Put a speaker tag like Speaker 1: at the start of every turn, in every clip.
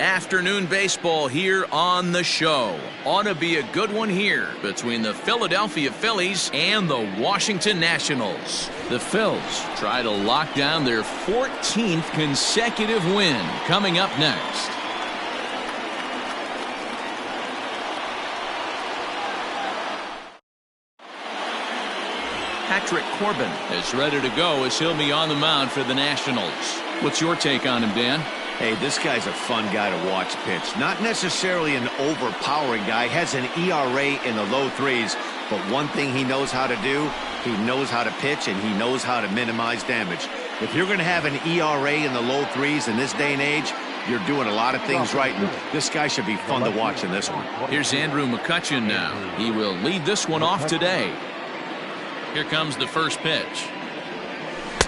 Speaker 1: Afternoon baseball here on the show. Ought to be a good one here between the Philadelphia Phillies and the Washington Nationals. The Phils try to lock down their 14th consecutive win coming up next. Patrick Corbin is ready to go as he'll be on the mound for the Nationals. What's your take on him, Dan?
Speaker 2: Hey, this guy's a fun guy to watch pitch. Not necessarily an overpowering guy. Has an ERA in the low threes. But one thing he knows how to do, he knows how to pitch and he knows how to minimize damage. If you're going to have an ERA in the low threes in this day and age, you're doing a lot of things right. And this guy should be fun to watch in this one.
Speaker 1: Here's Andrew McCutchen now. He will lead this one off today. Here comes the first pitch.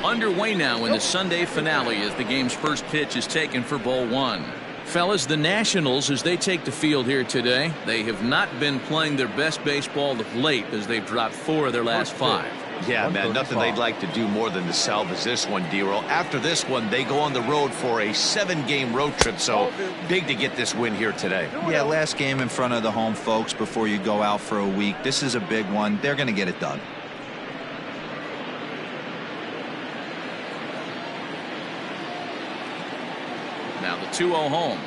Speaker 1: Underway now in the Sunday finale as the game's first pitch is taken for ball one. Fellas, the Nationals, as they take the field here today, they have not been playing their best baseball of late as they've dropped 4 of their last 5.
Speaker 2: Yeah, man, nothing they'd like to do more than to salvage this one, D-Roll. After this one, they go on the road for a 7-game road trip, so big to get this win here today.
Speaker 3: Yeah, last game in front of the home folks before you go out for a week. This is a big one. They're going to get it done.
Speaker 1: Now the 2-0 home.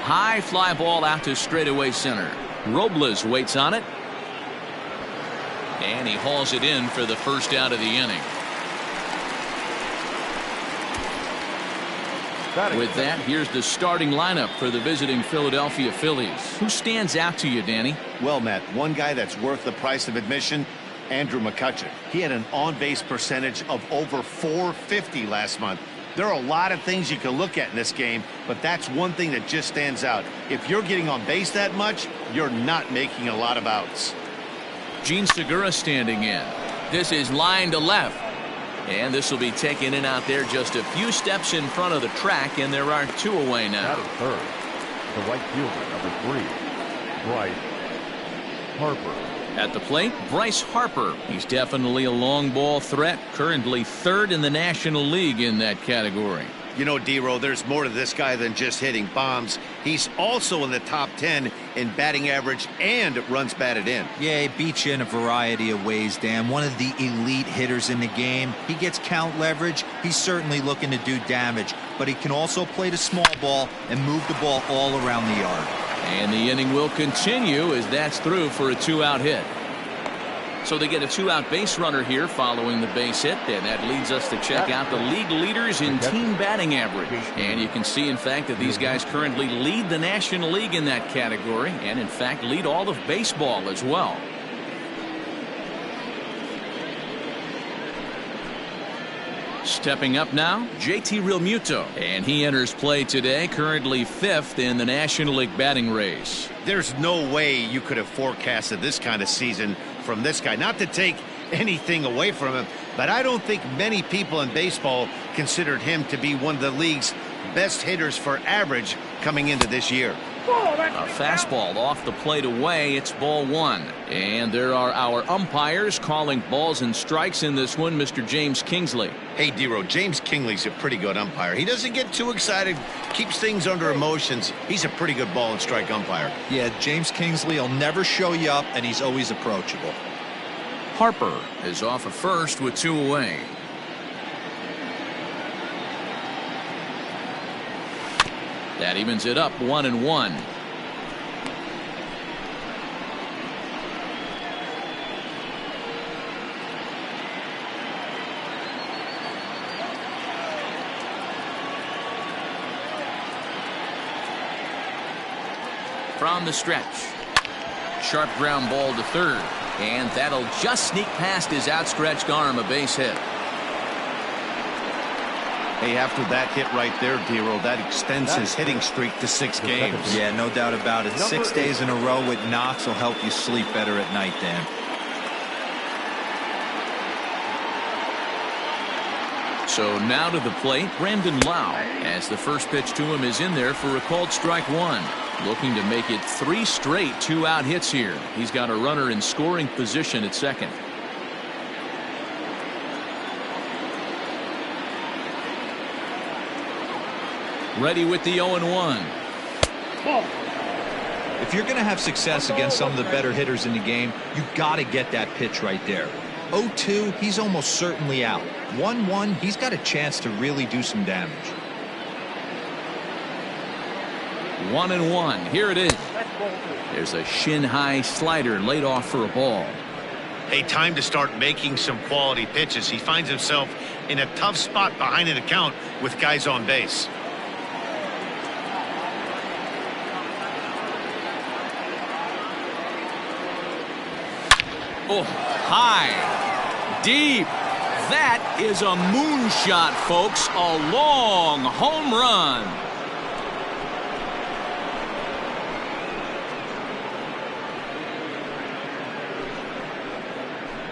Speaker 1: High fly ball out to straightaway center. Robles waits on it. And he hauls it in for the first out of the inning. With that, here's the starting lineup for the visiting Philadelphia Phillies. Who stands out to you, Danny?
Speaker 2: Well, Matt, one guy that's worth the price of admission, Andrew McCutchen. He had an on-base percentage of over .450 last month. There are a lot of things you can look at in this game, but that's one thing that just stands out. If you're getting on base that much, you're not making a lot of outs.
Speaker 1: Gene Segura standing in. This is line to left. And this will be taken in out there just a few steps in front of the track, and there are 2 away now.
Speaker 4: At third, the right fielder, number 3, Bryce Harper.
Speaker 1: At the plate, Bryce Harper. He's definitely a long ball threat, currently 3rd in the National League in that category.
Speaker 2: You know, D-Row, there's more to this guy than just hitting bombs. He's also in the top 10 in batting average and runs batted in.
Speaker 3: Yeah, he beats you in a variety of ways, Dan. One of the elite hitters in the game. He gets count leverage. He's certainly looking to do damage, but he can also play the small ball and move the ball all around the yard.
Speaker 1: And the inning will continue as that's through for a 2-out hit. So they get a 2-out base runner here following the base hit, and that leads us to check out the league leaders in team batting average. And you can see, in fact, that these guys currently lead the National League in that category, and in fact lead all of baseball as well. Stepping up now, JT Realmuto, and he enters play today, currently 5th in the National League batting race.
Speaker 2: There's no way you could have forecasted this kind of season from this guy. Not to take anything away from him, but I don't think many people in baseball considered him to be one of the league's best hitters for average coming into this year.
Speaker 1: A fastball off the plate away. It's ball 1. And there are our umpires calling balls and strikes in this one, Mr. James Kingsley.
Speaker 2: Hey, D-Row, James Kingsley's a pretty good umpire. He doesn't get too excited, keeps things under emotions. He's a pretty good ball and strike umpire.
Speaker 3: Yeah, James Kingsley will never show you up, and he's always approachable.
Speaker 1: Harper is off at first with 2 away. That evens it up 1-1. From the stretch. Sharp ground ball to third. And that'll just sneak past his outstretched arm, a base hit.
Speaker 2: Hey, after that hit right there, D-Row, that extends his hitting streak to 6 games.
Speaker 3: Yeah, no doubt about it. 6 days in a row with knocks will help you sleep better at night, Dan.
Speaker 1: So now to the plate, Brandon Lau, as the first pitch to him is in there for a called strike 1. Looking to make it 3 straight 2-out hits here. He's got a runner in scoring position at second. Ready with the 0-1.
Speaker 3: If you're going to have success against some of the better hitters in the game, you got to get that pitch right there. 0-2, he's almost certainly out. 1-1, he's got a chance to really do some damage.
Speaker 1: 1-1. Here it is. There's a shin-high slider laid off for a ball.
Speaker 2: Hey, time to start making some quality pitches. He finds himself in a tough spot behind an account with guys on base.
Speaker 1: Oh, high, deep. That is a moonshot, folks. A long home run.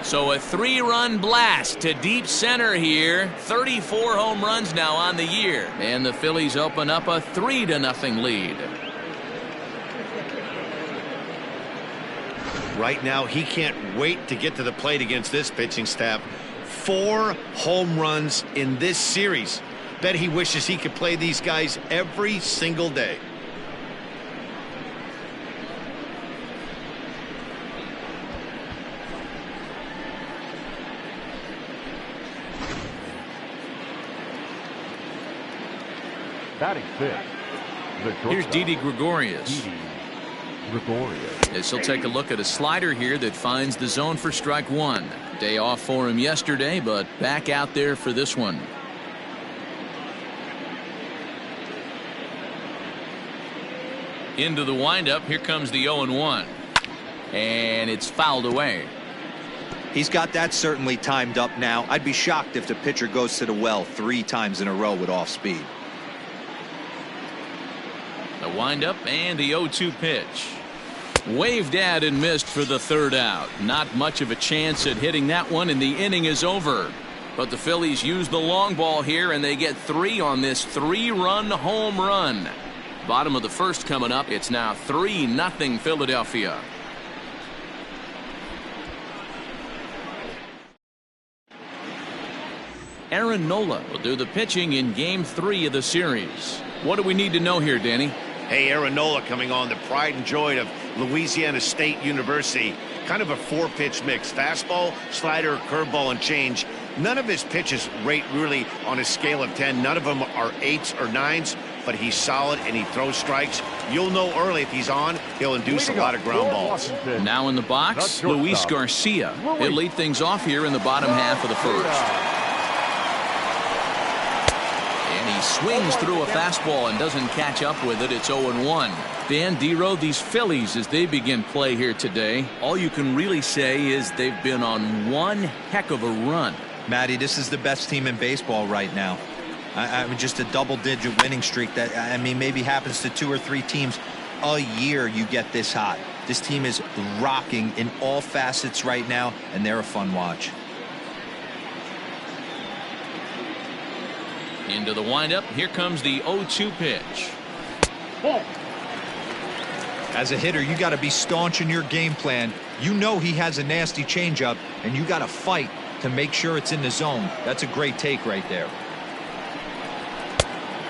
Speaker 1: So a 3-run blast to deep center here. 34 home runs now on the year. And the Phillies open up a 3-0 lead.
Speaker 2: Right now, he can't wait to get to the plate against this pitching staff. 4 home runs in this series. Bet he wishes he could play these guys every single day.
Speaker 4: Batting fifth, the
Speaker 1: Here's
Speaker 4: shortstop,
Speaker 1: Didi Gregorius.
Speaker 4: Didi Gregorius.
Speaker 1: As he'll take a look at a slider here that finds the zone for strike one. Day off for him yesterday, but back out there for this one. Into the windup. Here comes the 0-1. And it's fouled away.
Speaker 3: He's got that certainly timed up now. I'd be shocked if the pitcher goes to the well 3 times in a row with off speed.
Speaker 1: The windup and the 0-2 pitch. Waved at and missed for the 3rd out. Not much of a chance at hitting that one, and the inning is over. But the Phillies use the long ball here, and they get 3 on this 3-run home run. Bottom of the 1st coming up. It's now 3-0 Philadelphia. Aaron Nola will do the pitching in Game 3 of the series. What do we need to know here, Danny?
Speaker 2: Hey, Aaron Nola coming on, the pride and joy of Louisiana State University. Kind of a 4-pitch mix. Fastball, slider, curveball, and change. None of his pitches rate really on a scale of 10. None of them are 8s or 9s, but he's solid and he throws strikes. You'll know early if he's on, he'll induce a lot of ground balls.
Speaker 1: Now in the box, Luis Garcia. He'll lead things off here in the bottom half of the 1st. He swings through a fastball and doesn't catch up with it. It's 0-1. Dan Dero, these Phillies, as they begin play here today, all you can really say is they've been on one heck of a run.
Speaker 3: Matty, this is the best team in baseball right now. I mean, just a double-digit winning streak that, I mean, maybe happens to 2 or 3 teams a year. You get this hot. This team is rocking in all facets right now, and they're a fun watch.
Speaker 1: Into the windup. Here comes the 0-2 pitch.
Speaker 3: As a hitter, you got to be staunch in your game plan. You know he has a nasty changeup, and you got to fight to make sure it's in the zone. That's a great take right there.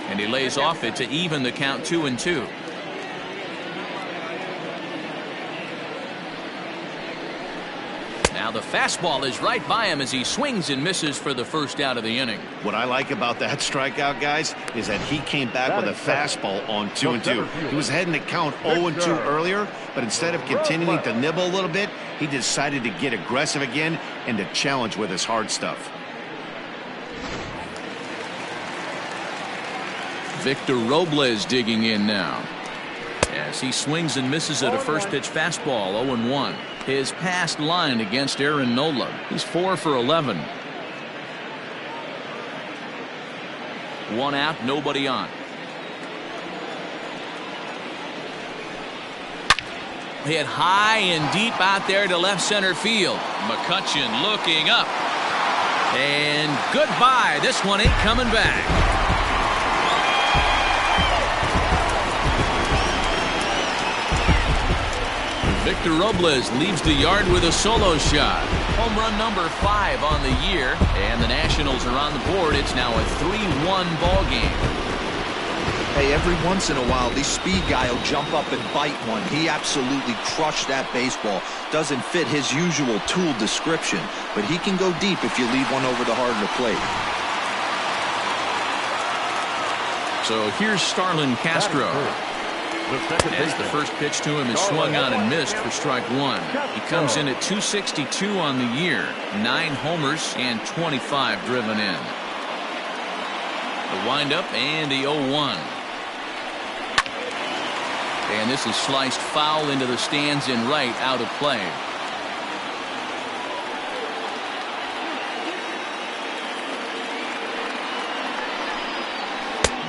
Speaker 1: And he lays off it to even the count 2-2. Now the fastball is right by him as he swings and misses for the 1st out of the inning.
Speaker 2: What I like about that strikeout, guys, is that he came back with a fastball on 2-2. He was heading to count 0-2 earlier, but instead of continuing to nibble a little bit, he decided to get aggressive again and to challenge with his hard stuff.
Speaker 1: Victor Robles digging in now. As he swings and misses at a 1st pitch fastball. 0-1. His past line against Aaron Nola. He's 4 for 11. 1 out, nobody on. Hit high and deep out there to left center field. McCutchen looking up. And goodbye. This one ain't coming back. Victor Robles leaves the yard with a solo shot. Home run number 5 on the year, and the Nationals are on the board. It's now a 3-1 ball game.
Speaker 3: Hey, every once in a while, this speed guy will jump up and bite one. He absolutely crushed that baseball. Doesn't fit his usual tool description, but he can go deep if you leave one over the heart of the plate.
Speaker 1: So here's Starlin Castro. As the first pitch to him is swung on and missed for strike one. He comes in at 262 on the year, 9 homers and 25 driven in. The windup and the 0-1. And this is sliced foul into the stands in right, out of play.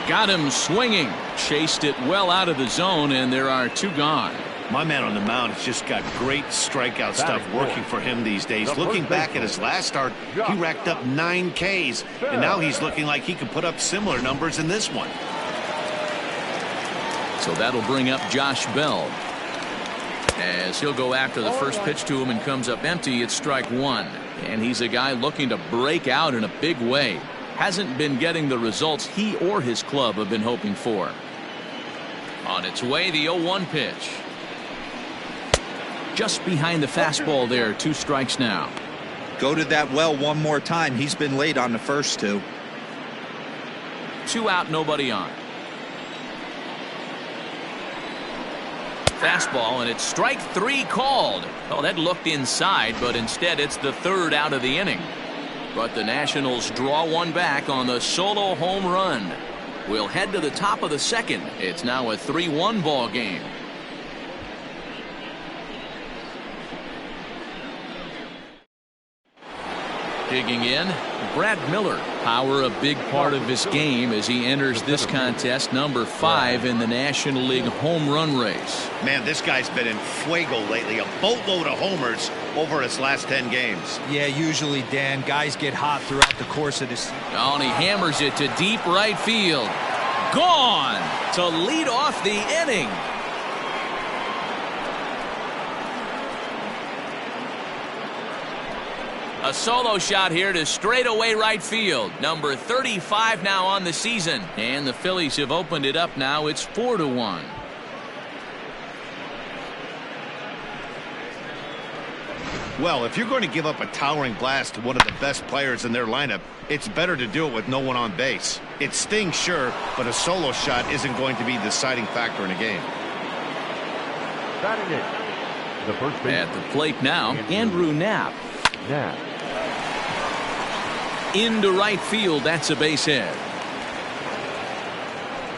Speaker 1: Got him swinging. Chased it well out of the zone, and there are 2 gone.
Speaker 2: My man on the mound has just got great strikeout stuff working for him these days. Looking back at his last start, he racked up 9 Ks, and now he's looking like he can put up similar numbers in this one.
Speaker 1: So that'll bring up Josh Bell, as he'll go after the first pitch to him and comes up empty. It's strike one, and he's a guy looking to break out in a big way. Hasn't been getting the results he or his club have been hoping for. On its way, the 0-1 pitch. Just behind the fastball there. 2 strikes now.
Speaker 3: Go to that well one more time. He's been late on the first 2.
Speaker 1: 2 out, nobody on. Fastball, and it's strike 3 called. Oh, that looked inside, but instead it's the 3rd out of the inning. But the Nationals draw one back on the solo home run. We'll head to the top of the 2nd. It's now a 3-1 ball game. Digging in, Brad Miller. Power a big part of his game as he enters this contest, number 5 in the National League home run race.
Speaker 2: Man, this guy's been in fuego lately. A boatload of homers over his last 10 games.
Speaker 3: Yeah, usually, Dan, guys get hot throughout the course of this.
Speaker 1: Oh, and he hammers it to deep right field. Gone to lead off the inning. A solo shot here to straightaway right field. Number 35 now on the season. And the Phillies have opened it up now. It's 4-1.
Speaker 2: Well, if you're going to give up a towering blast to one of the best players in their lineup, it's better to do it with no one on base. It stings, sure, but a solo shot isn't going to be the deciding factor in a game.
Speaker 4: Batting it, the first baseman.
Speaker 1: At the plate now, Andrew Knapp. Into right field, that's a base hit.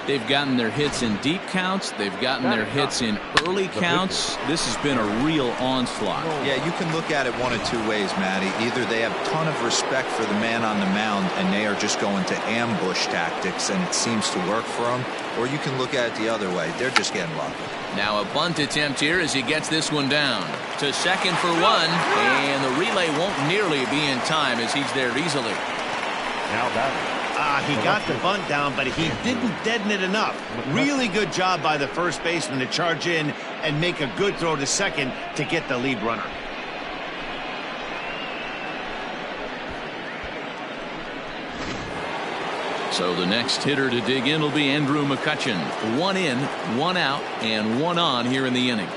Speaker 1: They've gotten their hits in deep counts. They've gotten their hits in early counts. This has been a real onslaught.
Speaker 3: Yeah, you can look at it one of 2 ways, Matty. Either they have a ton of respect for the man on the mound and they are just going to ambush tactics and it seems to work for them, or you can look at it the other way. They're just getting lucky. Now
Speaker 1: a bunt attempt here as he gets this one down. To second for 1, and the relay won't nearly be in time as he's there easily.
Speaker 4: Now batting.
Speaker 2: He got the bunt down, but he didn't deaden it enough. Really good job by the first baseman to charge in and make a good throw to second to get the lead runner.
Speaker 1: So the next hitter to dig in will be Andrew McCutchen. 1 in, 1 out, and 1 on here in the inning.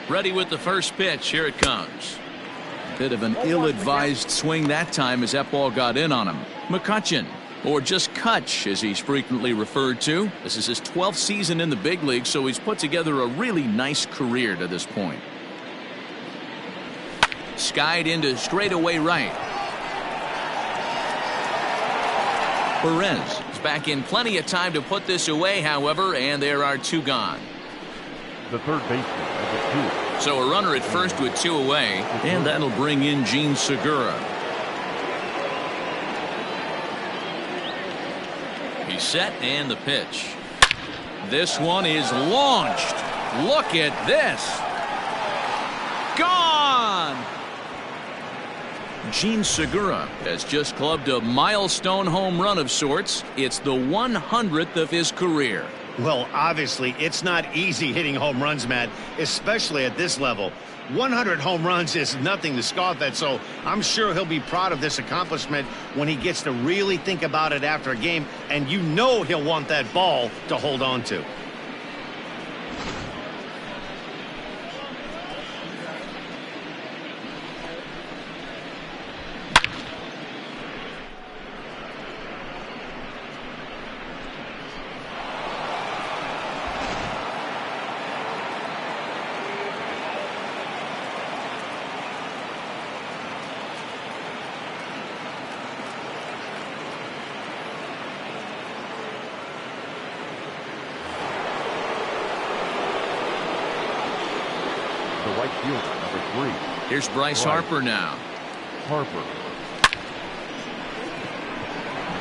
Speaker 1: Ready with the first pitch. Here it comes. Bit of an ill-advised swing that time as that ball got in on him. McCutchen, or just Kutch as he's frequently referred to. This is his 12th season in the big league, so he's put together a really nice career to this point. Skied into straightaway right. Perez is back in plenty of time to put this away, however, and there are 2 gone.
Speaker 4: The third baseman of the 2.
Speaker 1: So a runner at first with 2 away, and that'll bring in Gene Segura. He's set, and the pitch. This one is launched. Look at this. Gone! Gene Segura has just clubbed a milestone home run of sorts. It's the 100th of his career.
Speaker 2: Well, obviously, it's not easy hitting home runs, Matt, especially at this level. 100 home runs is nothing to scoff at, so I'm sure he'll be proud of this accomplishment when he gets to really think about it after a game, and you know he'll want that ball to hold on to.
Speaker 4: The right fielder, number 3.
Speaker 1: Here's Bryce Harper now.
Speaker 4: Harper.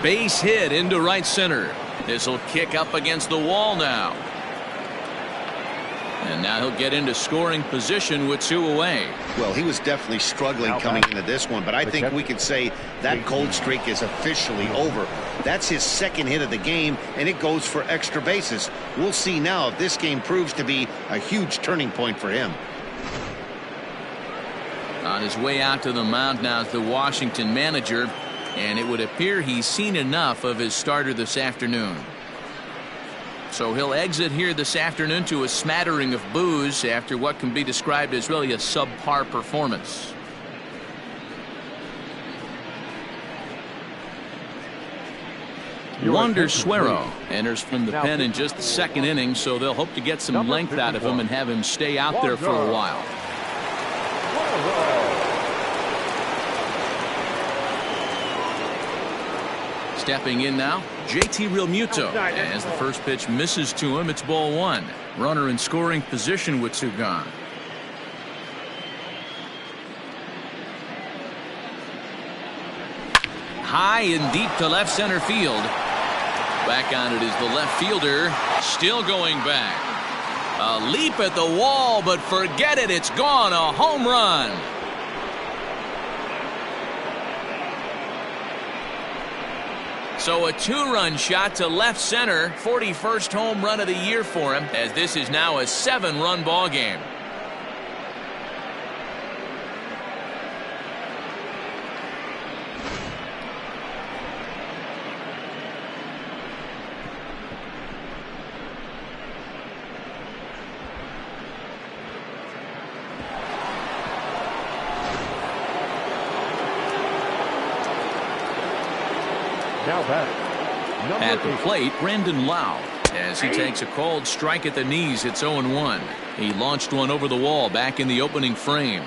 Speaker 1: Base hit into right center. This will kick up against the wall now. And now he'll get into scoring position with 2 away.
Speaker 2: Well, he was definitely struggling coming into this one, but I think we could say that cold streak is officially over. That's his second hit of the game, and it goes for extra bases. We'll see now if this game proves to be a huge turning point for him.
Speaker 1: On his way out to the mound now is the Washington manager, and it would appear he's seen enough of his starter this afternoon. So he'll exit here this afternoon to a smattering of boos after what can be described as really a subpar performance. Wander Suero enters from the pen in just the second inning, so they'll hope to get some length out of him and have him stay out there for a while. Stepping in now, JT Realmuto, as the first pitch misses to him. It's ball 1. Runner in scoring position with 2 gone. High and deep to left center field. Back on it is the left fielder, still going back. A leap at the wall, but forget it, it's gone. A home run. So a 2-run shot to left center, 41st home run of the year for him, as this is now a 7-run ball game.
Speaker 4: Now back.
Speaker 1: At the plate, Brandon Lau, as he takes a called strike at the knees. It's 0-1. He launched one over the wall back in the opening frame.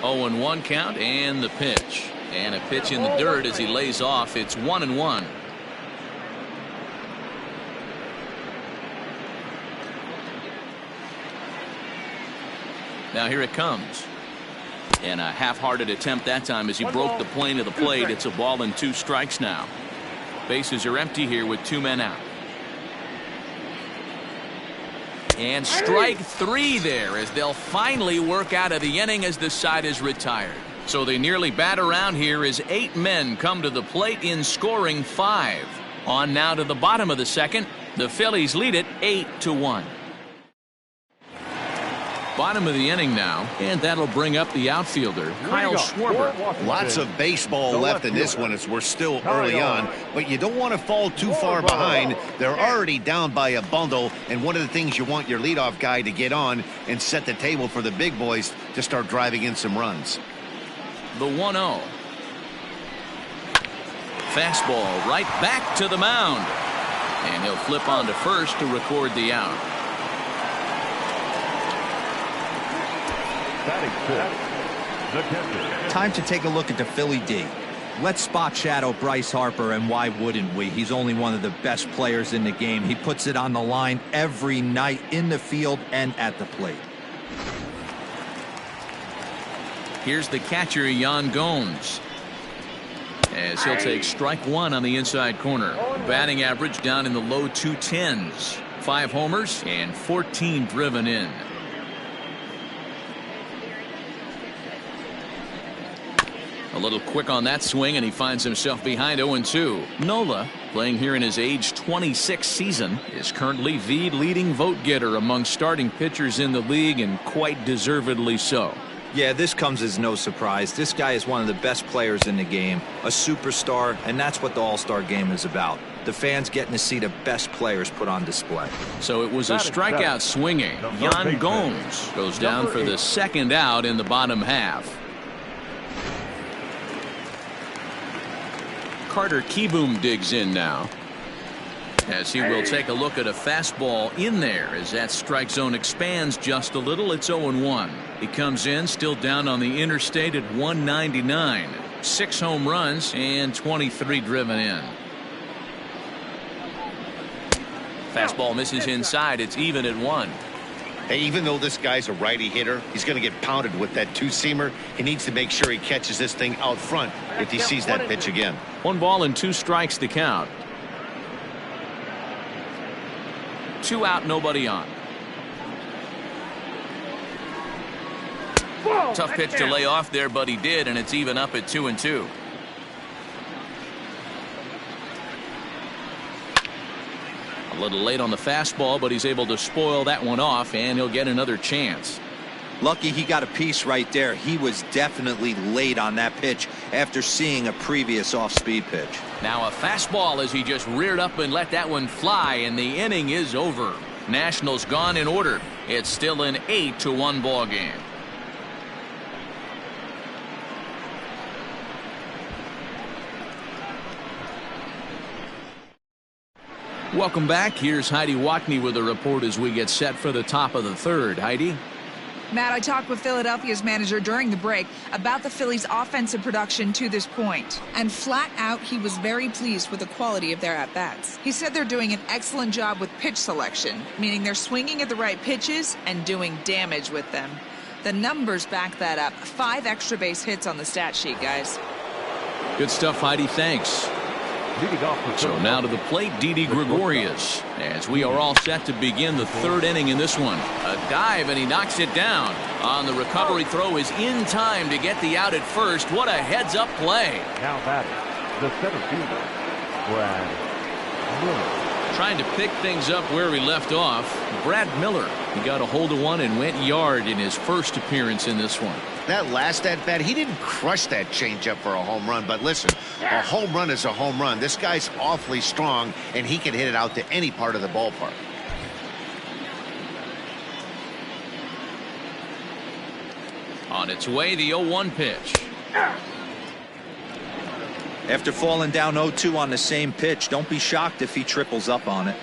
Speaker 1: 0-1 count, and the pitch. And a pitch in the dirt as he lays off. It's 1-1. Now here it comes. And a half-hearted attempt that time as he broke the plane of the plate. It's a ball and 2 strikes now. Bases are empty here with 2 men out. And strike 3 there as they'll finally work out of the inning as the side is retired. So they nearly bat around here as 8 men come to the plate in scoring 5. On now to the bottom of the second. The Phillies lead it 8-1. Bottom of the inning now, and that'll bring up the outfielder, Kyle Schwarber.
Speaker 2: Lots of baseball left in this one as we're still early on, but you don't want to fall too far behind. They're already down by a bundle, and one of the things you want your leadoff guy to get on and set the table for the big boys to start driving in some runs.
Speaker 1: The 1-0. Fastball right back to the mound. And he'll flip on to first to record the out.
Speaker 3: Time to take a look at the Philly D. Let's spot shadow Bryce Harper, and why wouldn't we? He's only one of the best players in the game. He puts it on the line every night in the field and at the plate.
Speaker 1: Here's the catcher, Yan Gomes, as he'll take strike 1 on the inside corner. Batting average down in the low 210s. 5 homers and 14 driven in. A little quick on that swing, and he finds himself behind 0-2. Nola, playing here in his age 26 season, is currently the leading vote getter among starting pitchers in the league, and quite deservedly so.
Speaker 3: Yeah, this comes as no surprise. This guy is one of the best players in the game, a superstar, and that's what the All-Star game is about. The fans getting to see the best players put on display.
Speaker 1: So it was a strikeout swinging. Yan Gomes goes down for the second out in the bottom half. Carter Kieboom digs in now, as he will take a look at a fastball in there as that strike zone expands just a little. It's 0-1. He comes in still down on the interstate at 199. 6 home runs and 23 driven in. Fastball misses inside. It's even at 1.
Speaker 2: Hey, even though this guy's a righty hitter, he's going to get pounded with that two-seamer. He needs to make sure he catches this thing out front if he sees that pitch again.
Speaker 1: 1 ball and 2 strikes to count. 2 out, nobody on. Tough pitch to lay off there, but he did, and it's even up at 2-2. A little late on the fastball, but he's able to spoil that one off, and he'll get another chance.
Speaker 3: Lucky he got a piece right there. He was definitely late on that pitch after seeing a previous off-speed pitch.
Speaker 1: Now a fastball as he just reared up and let that one fly, and the inning is over. Nationals gone in order. It's still an 8-1 ball game. Welcome back. Here's Heidi Watney with a report as we get set for the top of the third. Heidi?
Speaker 5: Matt, I talked with Philadelphia's manager during the break about the Phillies' offensive production to this point. And flat out, he was very pleased with the quality of their at-bats. He said they're doing an excellent job with pitch selection, meaning they're swinging at the right pitches and doing damage with them. The numbers back that up. 5 extra base hits on the stat sheet, guys.
Speaker 1: Good stuff, Heidi. Thanks. So now to the plate, Didi Gregorius, as we are all set to begin the third inning in this one. A dive, and he knocks it down. On the recovery throw is in time to get the out at first. What a heads-up play.
Speaker 4: Now batting, the center fielder, Brad Miller.
Speaker 1: Trying to pick things up where we left off. Brad Miller, he got a hold of one and went yard in his first appearance in this one.
Speaker 2: That last at-bat, he didn't crush that changeup for a home run, but listen, a home run is a home run. This guy's awfully strong, and he can hit it out to any part of the ballpark.
Speaker 1: On its way, the 0-1 pitch.
Speaker 3: After falling down 0-2 on the same pitch, don't be shocked if he triples up on it.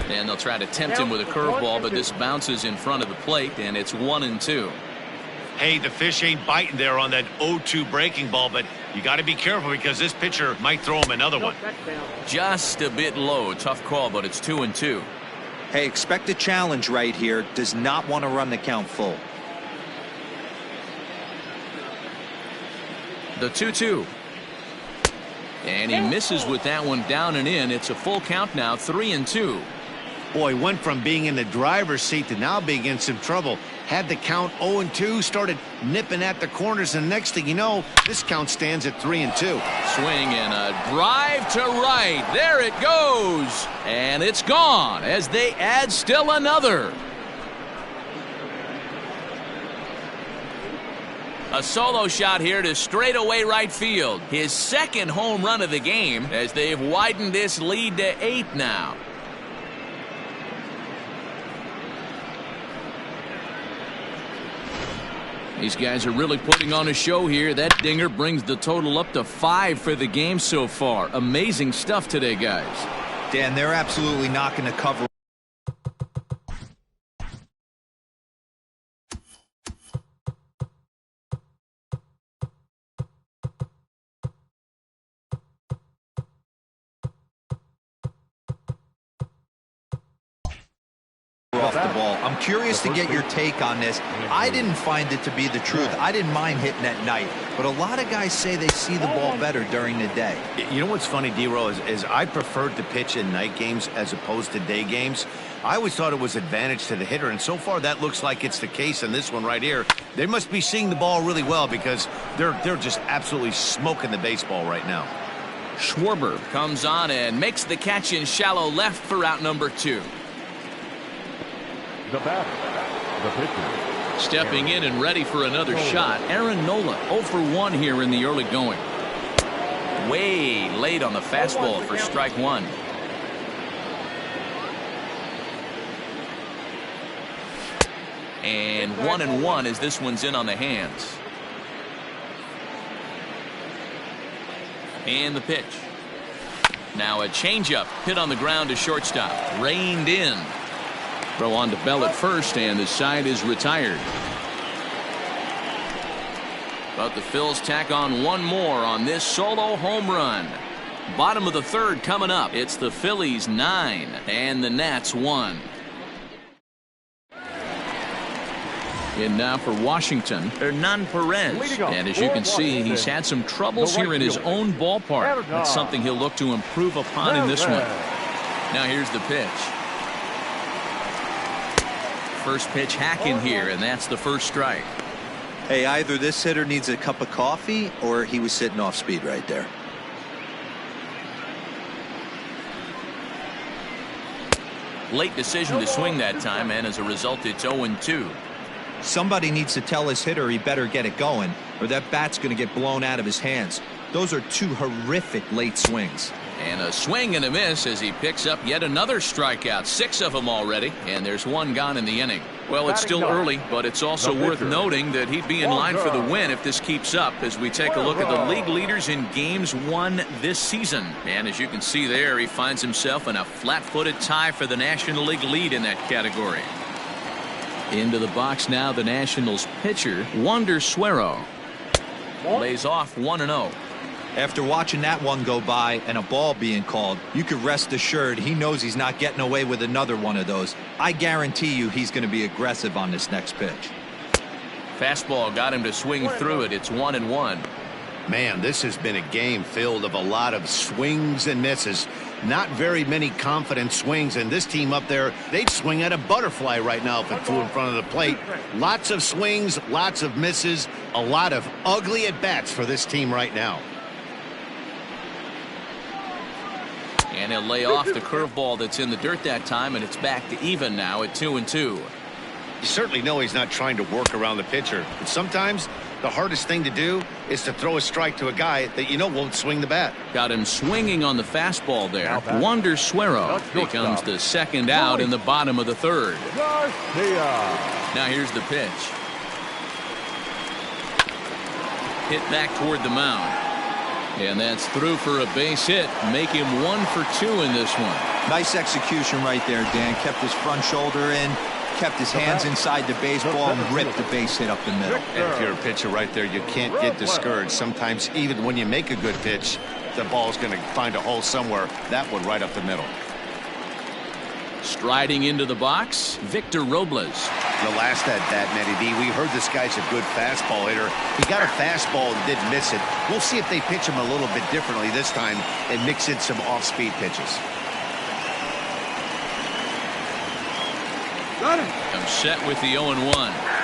Speaker 1: And they'll try to tempt him with a curveball, but this bounces in front of the plate, and it's 1-2.
Speaker 2: Hey, the fish ain't biting there on that 0-2 breaking ball, but you got to be careful because this pitcher might throw him another one.
Speaker 1: Just a bit low. Tough call, but it's 2-2.
Speaker 3: Hey, expect a challenge right here. Does not want to run the count full.
Speaker 1: The 2-2. And he misses with that one down and in. It's a full count now, 3-2.
Speaker 2: Boy, went from being in the driver's seat to now being in some trouble. Had the count 0-2, started nipping at the corners, and next thing you know, this count stands at 3-2.
Speaker 1: Swing and a drive to right. There it goes. And it's gone as they add still another. A solo shot here to straightaway right field. His second home run of the game as they've widened this lead to 8 now. These guys are really putting on a show here. That dinger brings the total up to 5 for the game so far. Amazing stuff today, guys.
Speaker 3: Dan, they're absolutely not going to cover. Off the ball. I'm curious to get your take on this. I didn't find it to be the truth. I didn't mind hitting at night, but a lot of guys say they see the ball better during the day.
Speaker 2: You know what's funny, D-Row, is I preferred to pitch in night games as opposed to day games I always thought it was advantage to the hitter, and so far that looks like it's the case in this one right here. They must be seeing the ball really well because they're just absolutely smoking the baseball right now.
Speaker 1: Schwarber comes on and makes the catch in shallow left for out number 2.
Speaker 4: The batter, the pitcher.
Speaker 1: Stepping in and ready for another shot, Aaron Nola 0 for 1 here in the early going. Way late on the fastball for strike 1. And 1-1 as this one's in on the hands. And the pitch. Now a changeup hit on the ground to shortstop. Reined in. Throw on to Bell at first, and the side is retired. But the Phils tack on one more on this solo home run. Bottom of the third coming up. It's the Phillies 9 and the Nats 1. In now for Washington, Hernan Perez. And as you can see, he's had some troubles here in his own ballpark. That's something he'll look to improve upon in this one. Now here's the pitch. First pitch hacking here, and that's the first strike.
Speaker 3: Hey, either this hitter needs a cup of coffee or he was sitting off speed right there.
Speaker 1: Late decision to swing that time, and as a result, it's 0-2.
Speaker 3: Somebody needs to tell his hitter he better get it going, or that bat's going to get blown out of his hands. Those are 2 horrific late swings.
Speaker 1: And a swing and a miss as he picks up yet another strikeout. 6 of them already, and there's 1 gone in the inning. Well, it's still early, but it's also worth noting that he'd be in line for the win if this keeps up as we take a look at the league leaders in games won this season. And as you can see there, he finds himself in a flat-footed tie for the National League lead in that category. Into the box now, the Nationals pitcher, Wander Suero. Lays off 1-0.
Speaker 3: After watching that one go by and a ball being called, you could rest assured he knows he's not getting away with another one of those. I guarantee you he's going to be aggressive on this next pitch.
Speaker 1: Fastball got him to swing through it. It's 1-1.
Speaker 2: Man, this has been a game filled of a lot of swings and misses. Not very many confident swings, and this team up there, they'd swing at a butterfly right now if it flew in front of the plate. Lots of swings, lots of misses, a lot of ugly at-bats for this team right now.
Speaker 1: And he'll lay off the curveball that's in the dirt that time, and it's back to even now at 2-2.
Speaker 2: You certainly know he's not trying to work around the pitcher, but sometimes the hardest thing to do is to throw a strike to a guy that you know won't swing the bat.
Speaker 1: Got him swinging on the fastball there. Wander Suero becomes the second out in the bottom of the third. Now here's the pitch. Hit back toward the mound. And that's through for a base hit. Make him 1 for 2 in this one.
Speaker 3: Nice execution right there, Dan. Kept his front shoulder in, kept his hands inside the baseball, and ripped the base hit up the middle.
Speaker 2: And if you're a pitcher right there, you can't get discouraged. Sometimes even when you make a good pitch, the ball's going to find a hole somewhere. That one right up the middle.
Speaker 1: Striding into the box, Victor Robles.
Speaker 2: The last at bat, Matty D, we heard this guy's a good fastball hitter. He got a fastball and didn't miss it. We'll see if they pitch him a little bit differently this time and mix in some off-speed pitches.
Speaker 1: Got him. I'm set with the 0-1.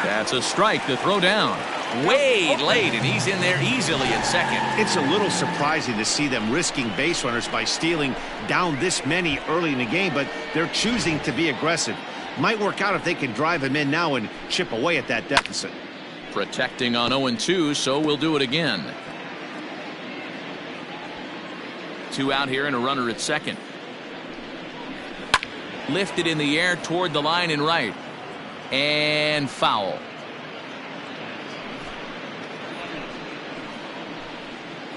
Speaker 1: That's a strike to throw down. Way late, and he's in there easily at second.
Speaker 2: It's a little surprising to see them risking base runners by stealing down this many early in the game, but they're choosing to be aggressive. Might work out if they can drive him in now and chip away at that deficit.
Speaker 1: Protecting on 0-2, so we'll do it again. 2 out here and a runner at second. Lifted in the air toward the line and right. And foul.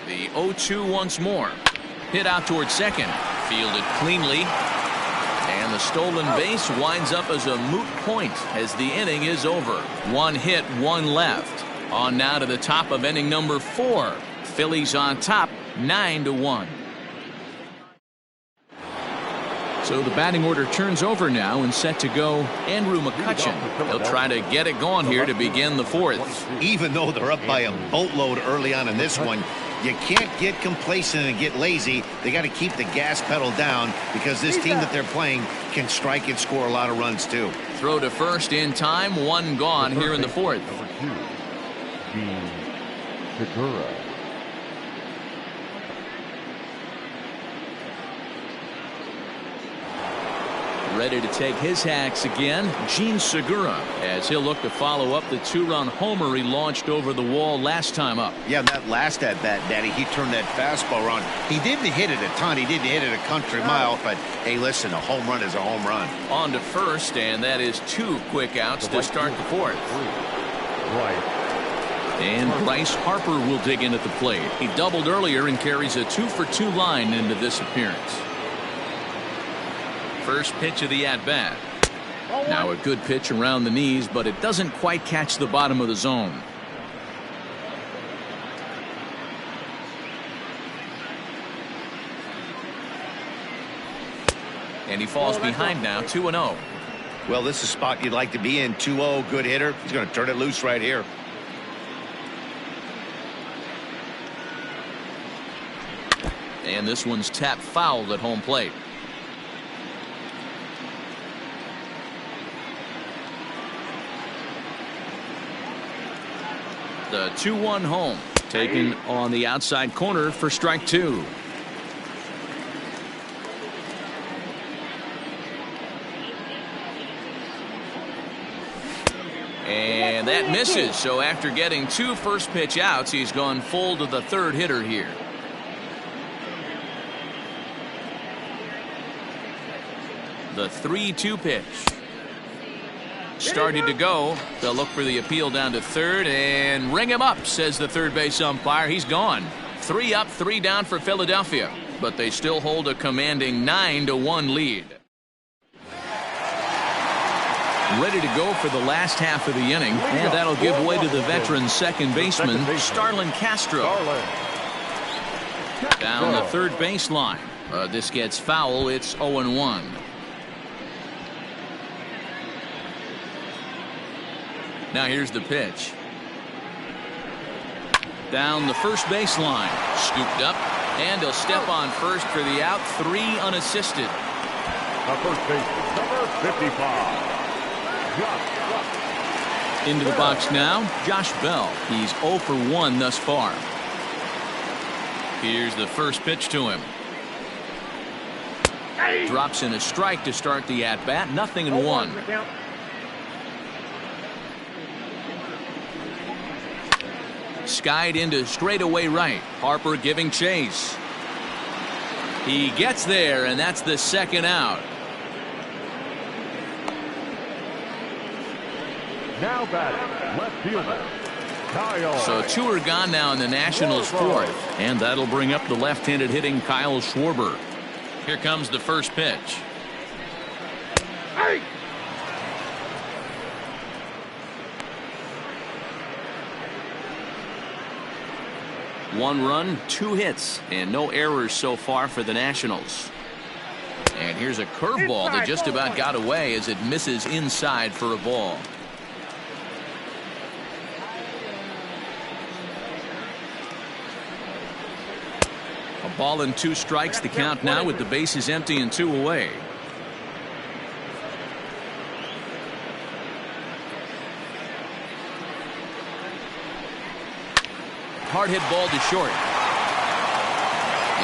Speaker 1: The 0-2 once more. Hit out toward second. Fielded cleanly. And the stolen base winds up as a moot point as the inning is over. 1 hit, 1 left. On now to the top of inning number 4. Phillies on top, 9-1. So the batting order turns over now and set to go Andrew McCutchen. He'll try to get it going here to begin the 4th.
Speaker 2: Even though they're up by a boatload early on in this one, You can't get complacent and get lazy. They got to keep the gas pedal down because this team that they're playing can strike and score a lot of runs too.
Speaker 1: Throw to first in time. One gone here in the fourth.
Speaker 4: Number 2, G96.
Speaker 1: Ready to take his hacks again, Gene Segura, as he'll look to follow up the 2-run homer he launched over the wall last time up.
Speaker 2: Yeah, that last at-bat, Daddy, he turned that fastball around. He didn't hit it a ton. He didn't hit it a country mile, but hey, listen, a home run is a home run.
Speaker 1: On to first, and that is 2 quick outs to start the fourth. And Bryce Harper will dig in at the plate. He doubled earlier and carries a 2-for-2 line into this appearance. First pitch of the at-bat. Now a good pitch around the knees, but it doesn't quite catch the bottom of the zone. And he falls behind now, 2-0.
Speaker 2: Well, this is a spot you'd like to be in. 2-0, good hitter. He's going to turn it loose right here.
Speaker 1: And this one's tapped foul at home plate. The 2-1 home, taken on the outside corner for strike 2. And that misses. So after getting 2 first pitch outs, he's gone full to the third hitter here. The 3-2 pitch. Started to go. They'll look for the appeal down to third and ring him up, says the third base umpire. He's gone. 3 up, 3 down for Philadelphia, but they still hold a commanding 9-1 lead. Ready to go for the last half of the inning, and that'll give way to the veteran second baseman, Starlin Castro. Down the third baseline. This gets foul. It's 0-1. Now here's the pitch. Down the first baseline. Scooped up. And he'll step on first for the out. 3 unassisted.
Speaker 4: The first baseman, number 55.
Speaker 1: Into the box now, Josh Bell. He's 0 for 1 thus far. Here's the first pitch to him. Drops in a strike to start the at-bat. 0-1. Skied into straightaway right. Harper giving chase. He gets there, and that's the second out.
Speaker 4: Now batting, left fielder, Kyle.
Speaker 1: So 2 are gone now in the Nationals' fourth, and that'll bring up the left-handed hitting Kyle Schwarber. Here comes the first pitch.
Speaker 4: Hey!
Speaker 1: 1 run, 2 hits, and no errors so far for the Nationals. And here's a curveball that just about got away as it misses inside for a ball. A ball and 2 strikes, the count now with the bases empty and 2 away. Hard hit ball to short.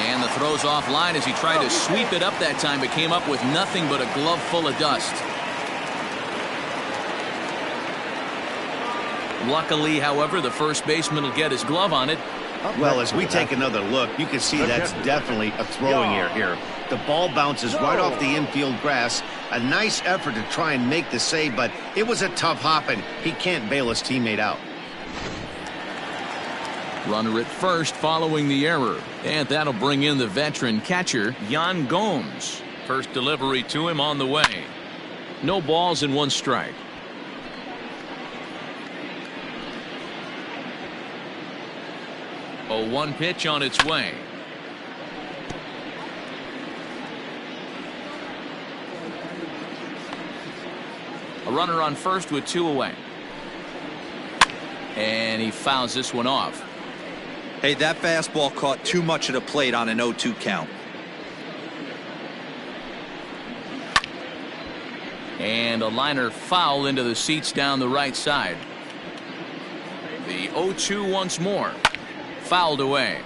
Speaker 1: And the throw's offline as he tried to sweep it up that time, but came up with nothing but a glove full of dust. Luckily, however, the first baseman will get his glove on it.
Speaker 2: Well, as we take another look, you can see that's definitely a throwing error here. The ball bounces right off the infield grass. A nice effort to try and make the save, but it was a tough hop, and he can't bail his teammate out.
Speaker 1: Runner at first following the error, and that'll bring in the veteran catcher Yan Gomes. First delivery to him on the way. No balls and 1 strike. A 1 pitch on its way. A runner on first with 2 away. And he fouls this one off.
Speaker 3: Hey, that fastball caught too much of the plate on an 0-2 count.
Speaker 1: And a liner foul into the seats down the right side. The 0-2 once more. Fouled away.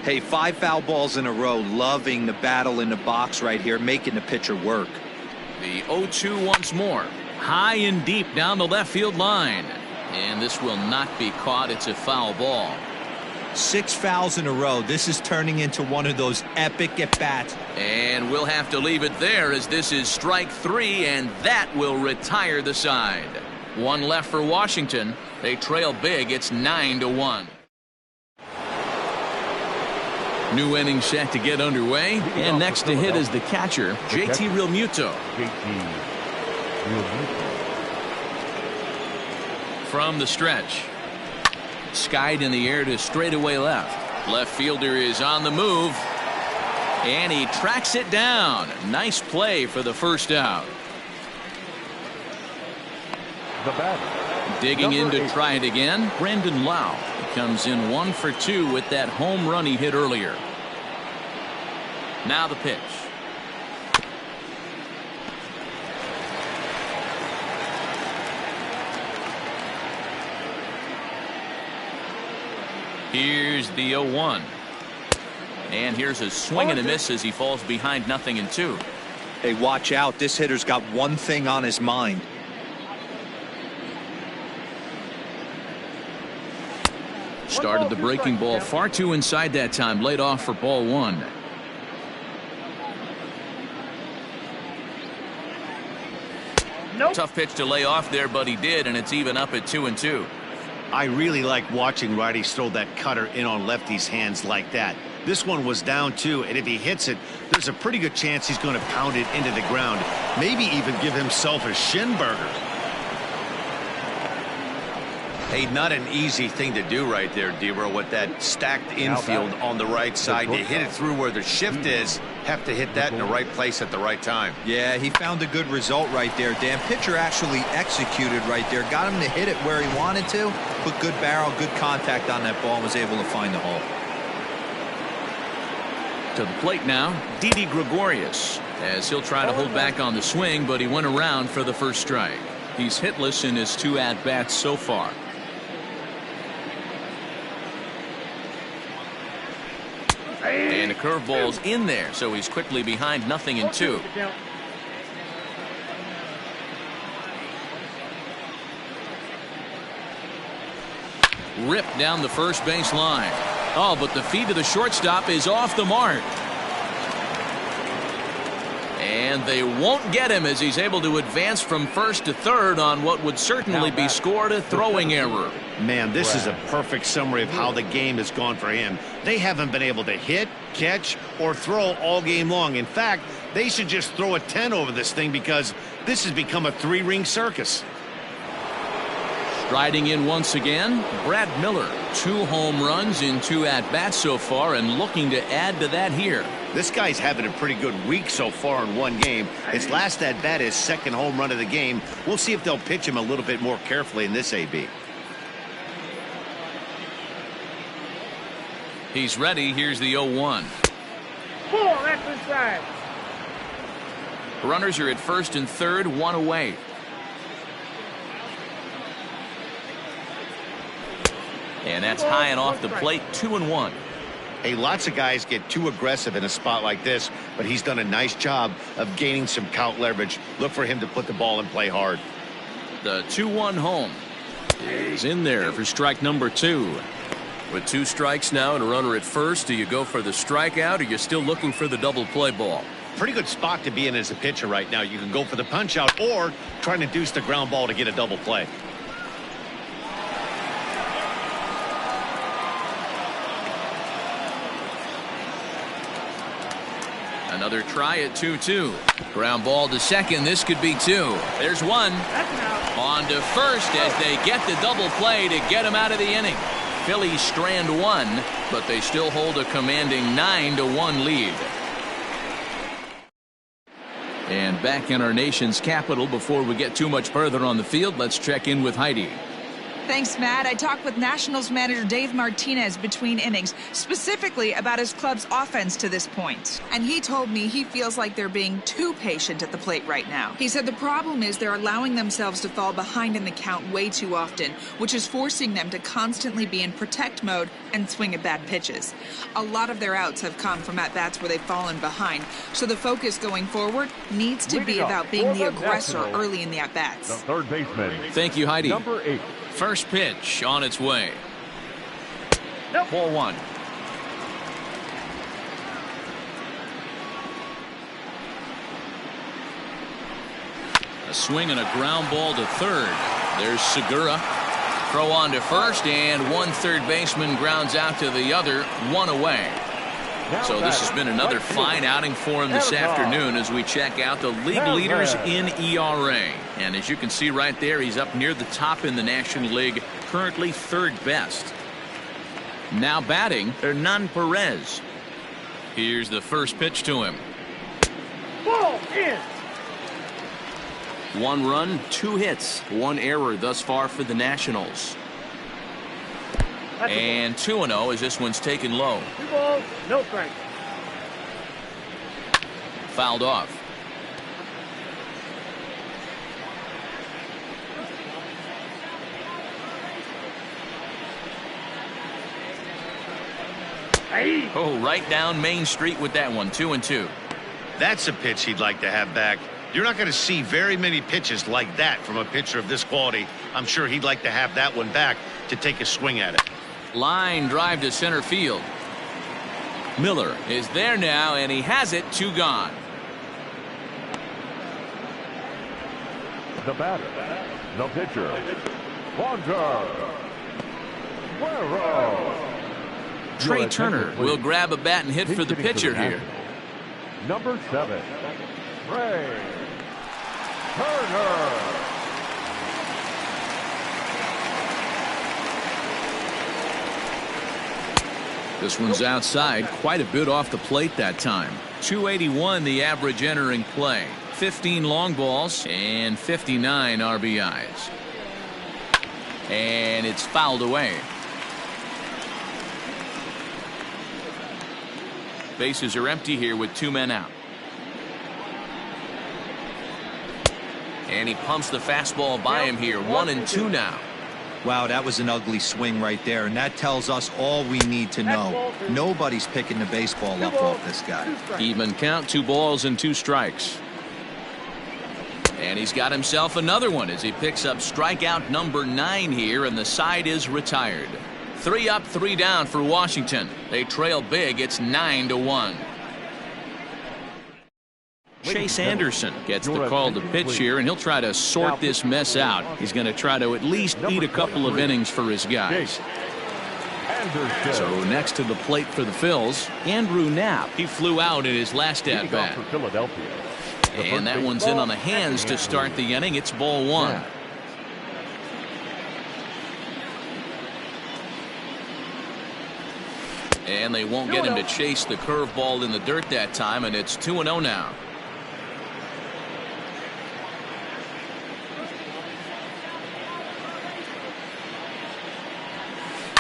Speaker 3: Hey, 5 foul balls in a row. Loving the battle in the box right here, making the pitcher work.
Speaker 1: The 0-2 once more. High and deep down the left field line. And this will not be caught. It's a foul ball.
Speaker 3: 6 fouls in a row. This is turning into one of those epic at-bats.
Speaker 1: And we'll have to leave it there as this is strike 3, and that will retire the side. 1 left for Washington. They trail big. It's 9-1. New inning set to get underway, and next to hit is the catcher, JT Realmuto. From the stretch. Skied in the air to straightaway left. Left fielder is on the move. And he tracks it down. Nice play for the first out.
Speaker 4: The batter.
Speaker 1: Digging in to try it again, Brandon Lau. He comes in 1 for 2 with that home run he hit earlier. Now the pitch. Here's the 0-1. And here's a swing and a miss as he falls behind 0-2.
Speaker 3: Hey, watch out. This hitter's got one thing on his mind.
Speaker 1: Started the breaking ball far too inside that time. Laid off for ball 1. Tough pitch to lay off there, but he did, and it's even up at 2-2.
Speaker 2: I really like watching righties throw that cutter in on lefties' hands like that. This one was down 2, and if he hits it, there's a pretty good chance he's going to pound it into the ground. Maybe even give himself a shin burger. Hey, not an easy thing to do right there, Debra, with that stacked infield on the right side. To hit it through where the shift is, have to hit that in the right place at the right time.
Speaker 3: Yeah, he found a good result right there, Dan. Pitcher actually executed right there. Got him to hit it where he wanted to. Put good barrel, good contact on that ball, and was able to find the hole.
Speaker 1: To the plate now, Didi Gregorius, as he'll try to hold back on the swing, but he went around for the first strike. He's hitless in his 2 at-bats so far. And a curveball's in there, so he's quickly behind 0-2. Ripped down the first base line. Oh, but the feed to the shortstop is off the mark. And they won't get him as he's able to advance from first to third on what would certainly be scored a throwing error.
Speaker 2: Man, this is a perfect summary of how the game has gone for him. They haven't been able to hit, catch, or throw all game long. In fact, they should just throw a 10 over this thing because this has become a 3-ring circus.
Speaker 1: Striding in once again, Brad Miller. 2 home runs in 2 at-bats so far and looking to add to that here.
Speaker 2: This guy's having a pretty good week so far in 1 game. His last at-bat is 2nd home run of the game. We'll see if they'll pitch him a little bit more carefully in this AB.
Speaker 1: He's ready. Here's the 0-1.
Speaker 6: Left inside.
Speaker 1: Runners are at first and third, 1 away. And that's high and off the plate, 2-1.
Speaker 2: Hey, lots of guys get too aggressive in a spot like this, but he's done a nice job of gaining some count leverage. Look for him to put the ball in play hard.
Speaker 1: The 2-1 home is in there for strike number 2. With 2 strikes now and a runner at first, do you go for the strikeout or you're still looking for the double play ball?
Speaker 2: Pretty good spot to be in as a pitcher right now. You can go for the punch out or try to deuce the ground ball to get a double play.
Speaker 1: Another try at 2-2. Ground ball to second. This could be 2. There's 1. On to first as they get the double play to get him out of the inning. Phillies strand 1, but they still hold a commanding 9-1 lead. And back in our nation's capital, before we get too much further on the field, let's check in with Heidi.
Speaker 5: Thanks, Matt. I talked with Nationals manager Dave Martinez between innings, specifically about his club's offense to this point. And he told me he feels like they're being too patient at the plate right now. He said the problem is they're allowing themselves to fall behind in the count way too often, which is forcing them to constantly be in protect mode and swing at bad pitches. A lot of their outs have come from at-bats where they've fallen behind, so the focus going forward needs to be about being the aggressor early in the at-bats.
Speaker 4: The third baseman.
Speaker 1: Thank you, Heidi.
Speaker 4: Number 8.
Speaker 1: First pitch on its way. Ball 1. A swing and a ground ball to third. There's Segura. Throw on to first, and one third baseman grounds out to the other, one away. So this has been another fine outing for him this afternoon as we check out the league leaders in ERA. And as you can see right there, he's up near the top in the National League, currently third best. Now batting, Hernan Perez. Here's the first pitch to him.
Speaker 6: Ball in.
Speaker 1: 1 run, 2 hits, 1 error thus far for the Nationals. And 2-0 as this one's taken low.
Speaker 6: 2 balls, no strikes.
Speaker 1: Fouled off. Oh, right down Main Street with that one. 2-2.
Speaker 2: That's a pitch he'd like to have back. You're not going to see very many pitches like that from a pitcher of this quality. I'm sure he'd like to have that one back to take a swing at it.
Speaker 1: Line drive to center field. Miller is there now, and he has it. 2 gone.
Speaker 4: The batter. The pitcher. Wander.
Speaker 1: Trey Turner will grab a bat and hit for the pitcher here.
Speaker 4: Number 7. Trey Turner.
Speaker 1: This one's outside, quite a bit off the plate that time. 281 the average entering play. 15 long balls and 59 RBIs. And it's fouled away. Bases are empty here with 2 men out. And he pumps the fastball by him here. 1-2 now.
Speaker 3: Wow, that was an ugly swing right there, and that tells us all we need to know. Nobody's picking the baseball up off this guy.
Speaker 1: Even count, 2 balls and 2 strikes. And he's got himself another one as he picks up strikeout number 9 here, and the side is retired. 3 up, 3 down for Washington. They trail big. It's 9-1. Chase Anderson gets the call to pitch here, and he'll try to sort this mess out. He's going to try to at least eat a couple of innings for his guys. So next to the plate for the Phils, Andrew Knapp. He flew out in his last at bat. And that one's in on the hands to start the inning. It's ball 1. And they won't get him to chase the curveball in the dirt that time, and it's 2-0 now.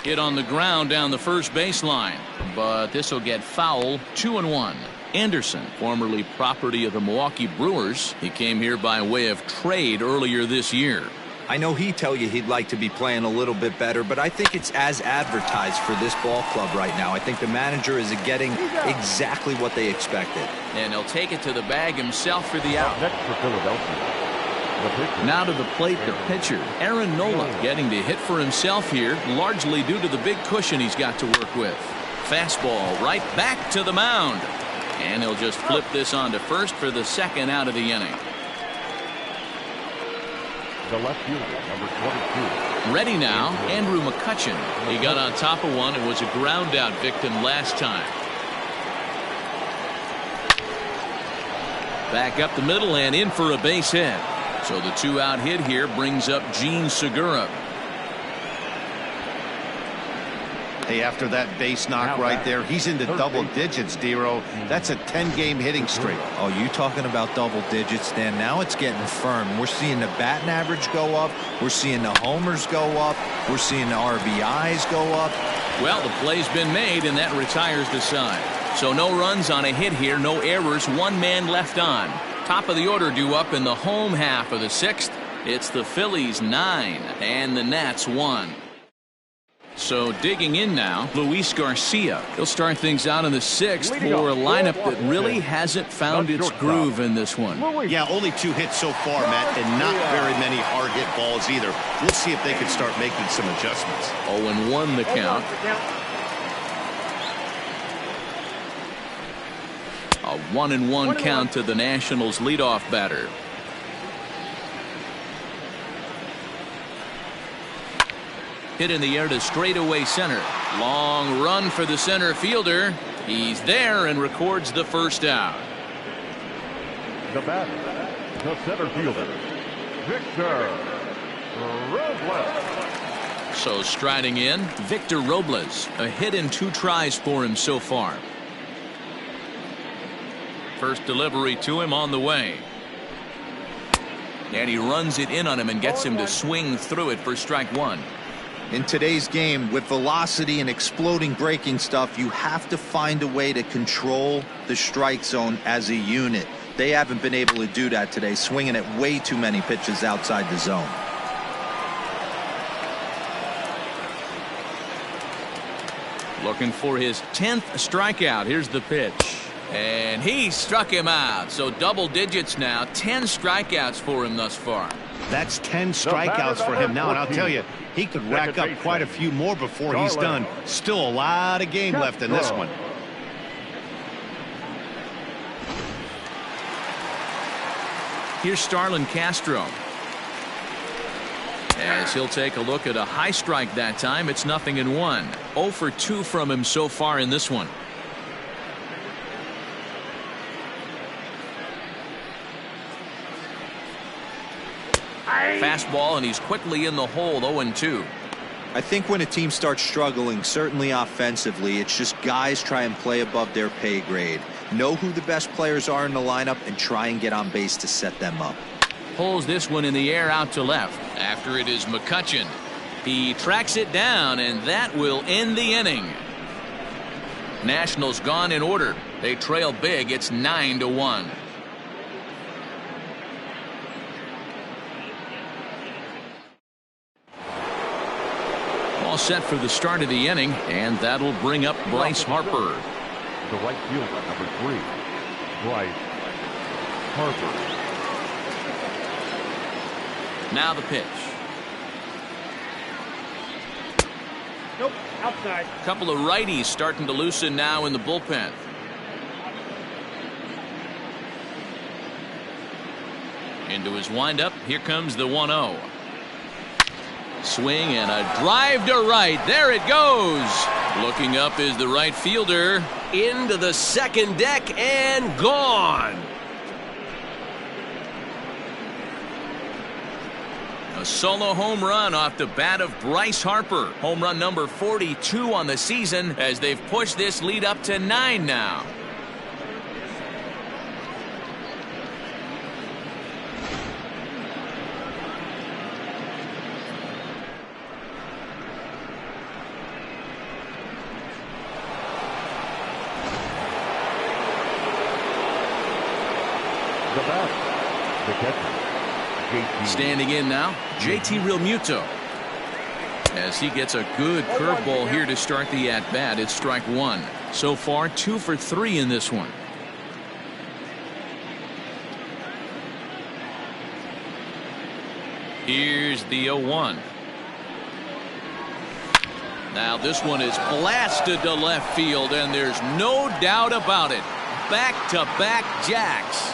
Speaker 1: Hit on the ground down the first baseline, but this will get foul. 2-1. Anderson, formerly property of the Milwaukee Brewers. He came here by way of trade earlier this year.
Speaker 3: I know he'd tell you he'd like to be playing a little bit better, but I think it's as advertised for this ball club right now. I think the manager is getting exactly what they expected.
Speaker 1: And he'll take it to the bag himself for the out.
Speaker 4: Next for Philadelphia.
Speaker 1: Now to the plate, the pitcher, Aaron Nola, getting to hit for himself here, largely due to the big cushion he's got to work with. Fastball right back to the mound. And he'll just flip this on to first for the 2nd out of the inning.
Speaker 4: The left fielder, number 22.
Speaker 1: Ready now, Andrew McCutchen. He got on top of one and was a ground out victim last time. Back up the middle and in for a base hit. So the 2-out hit here brings up Gene Segura.
Speaker 2: Hey, after that base knock right there, he's into double digits, Dero. That's a 10-game hitting streak.
Speaker 3: Oh, you talking about double digits, Dan? Now it's getting firm. We're seeing the batting average go up. We're seeing the homers go up. We're seeing the RBIs go up.
Speaker 1: Well, the play's been made, and that retires the side. So no runs on a hit here, no errors, one man left on. Top of the order due up in the home half of the 6th. It's the Phillies 9 and the Nats 1. So digging in now, Luis Garcia. He'll start things out in the 6th for a lineup that really hasn't found its groove in this one.
Speaker 2: Yeah, only 2 hits so far, Matt, and not very many hard hit balls either. We'll see if they can start making some adjustments.
Speaker 1: 0-1 the count. A 1-1 count to the Nationals leadoff batter. Hit in the air to straightaway center. Long run for the center fielder. He's there and records the first out.
Speaker 4: The batter, the center fielder, Victor Robles.
Speaker 1: So striding in, Victor Robles. A hit in 2 tries for him so far. First delivery to him on the way. And he runs it in on him and gets him to swing through it for strike 1.
Speaker 3: In today's game, with velocity and exploding breaking stuff, you have to find a way to control the strike zone as a unit. They haven't been able to do that today, swinging at way too many pitches outside the zone.
Speaker 1: Looking for his 10th strikeout. Here's the pitch. And he struck him out. So double digits now. 10 strikeouts for him thus far.
Speaker 2: That's 10 strikeouts for him now, and I'll tell you, he could rack up quite a few more before he's done. Still a lot of game left in this one.
Speaker 1: Here's Starlin Castro. As he'll take a look at a high strike that time. It's 0-1. 0 for 2 from him so far in this one. Fastball, and he's quickly in the hole. 0-2.
Speaker 3: I think when a team starts struggling, certainly offensively, it's just guys try and play above their pay grade. Know who the best players are in the lineup and try and get on base to set them up.
Speaker 1: Pulls this one in the air out to left. After it is McCutchen. He tracks it down, and that will end the inning. Nationals gone in order. They trail big. It's 9-1. All set for the start of the inning, and that'll bring up Bryce Harper.
Speaker 4: The right fielder, number 3, Bryce Harper.
Speaker 1: Now the pitch.
Speaker 6: Nope, outside.
Speaker 1: Couple of righties starting to loosen now in the bullpen. Into his windup. Here comes the 1-0. Swing and a drive to right. There it goes. Looking up is the right fielder. Into the second deck and gone. A solo home run off the bat of Bryce Harper. Home run number 42 on the season as they've pushed this lead up to 9 now.
Speaker 4: The batter, the catcher,
Speaker 1: Standing in now, JT Realmuto. As he gets a good curveball here to start the at-bat. It's strike 1. So far, 2 for 3 in this one. Here's the 0-1. Now this one is blasted to left field, and there's no doubt about it. Back-to-back jacks.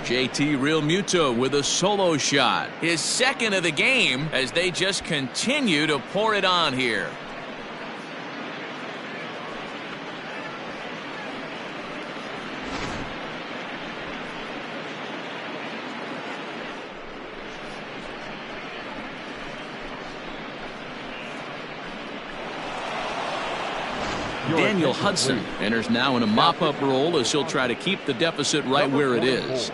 Speaker 1: JT Realmuto with a solo shot. His second of the game as they just continue to pour it on here. Daniel Hudson enters now in a mop-up role as he'll try to keep the deficit right where it is.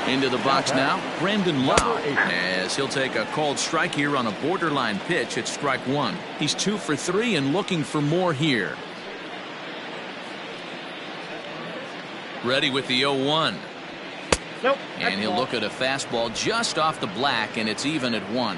Speaker 1: Into the box now, Brandon Lau, as he'll take a called strike here on a borderline pitch at strike one. He's 2 for 3 and looking for more here. Ready with the 0-1.
Speaker 6: Nope.
Speaker 1: And he'll look at a fastball just off the black, and it's even at 1.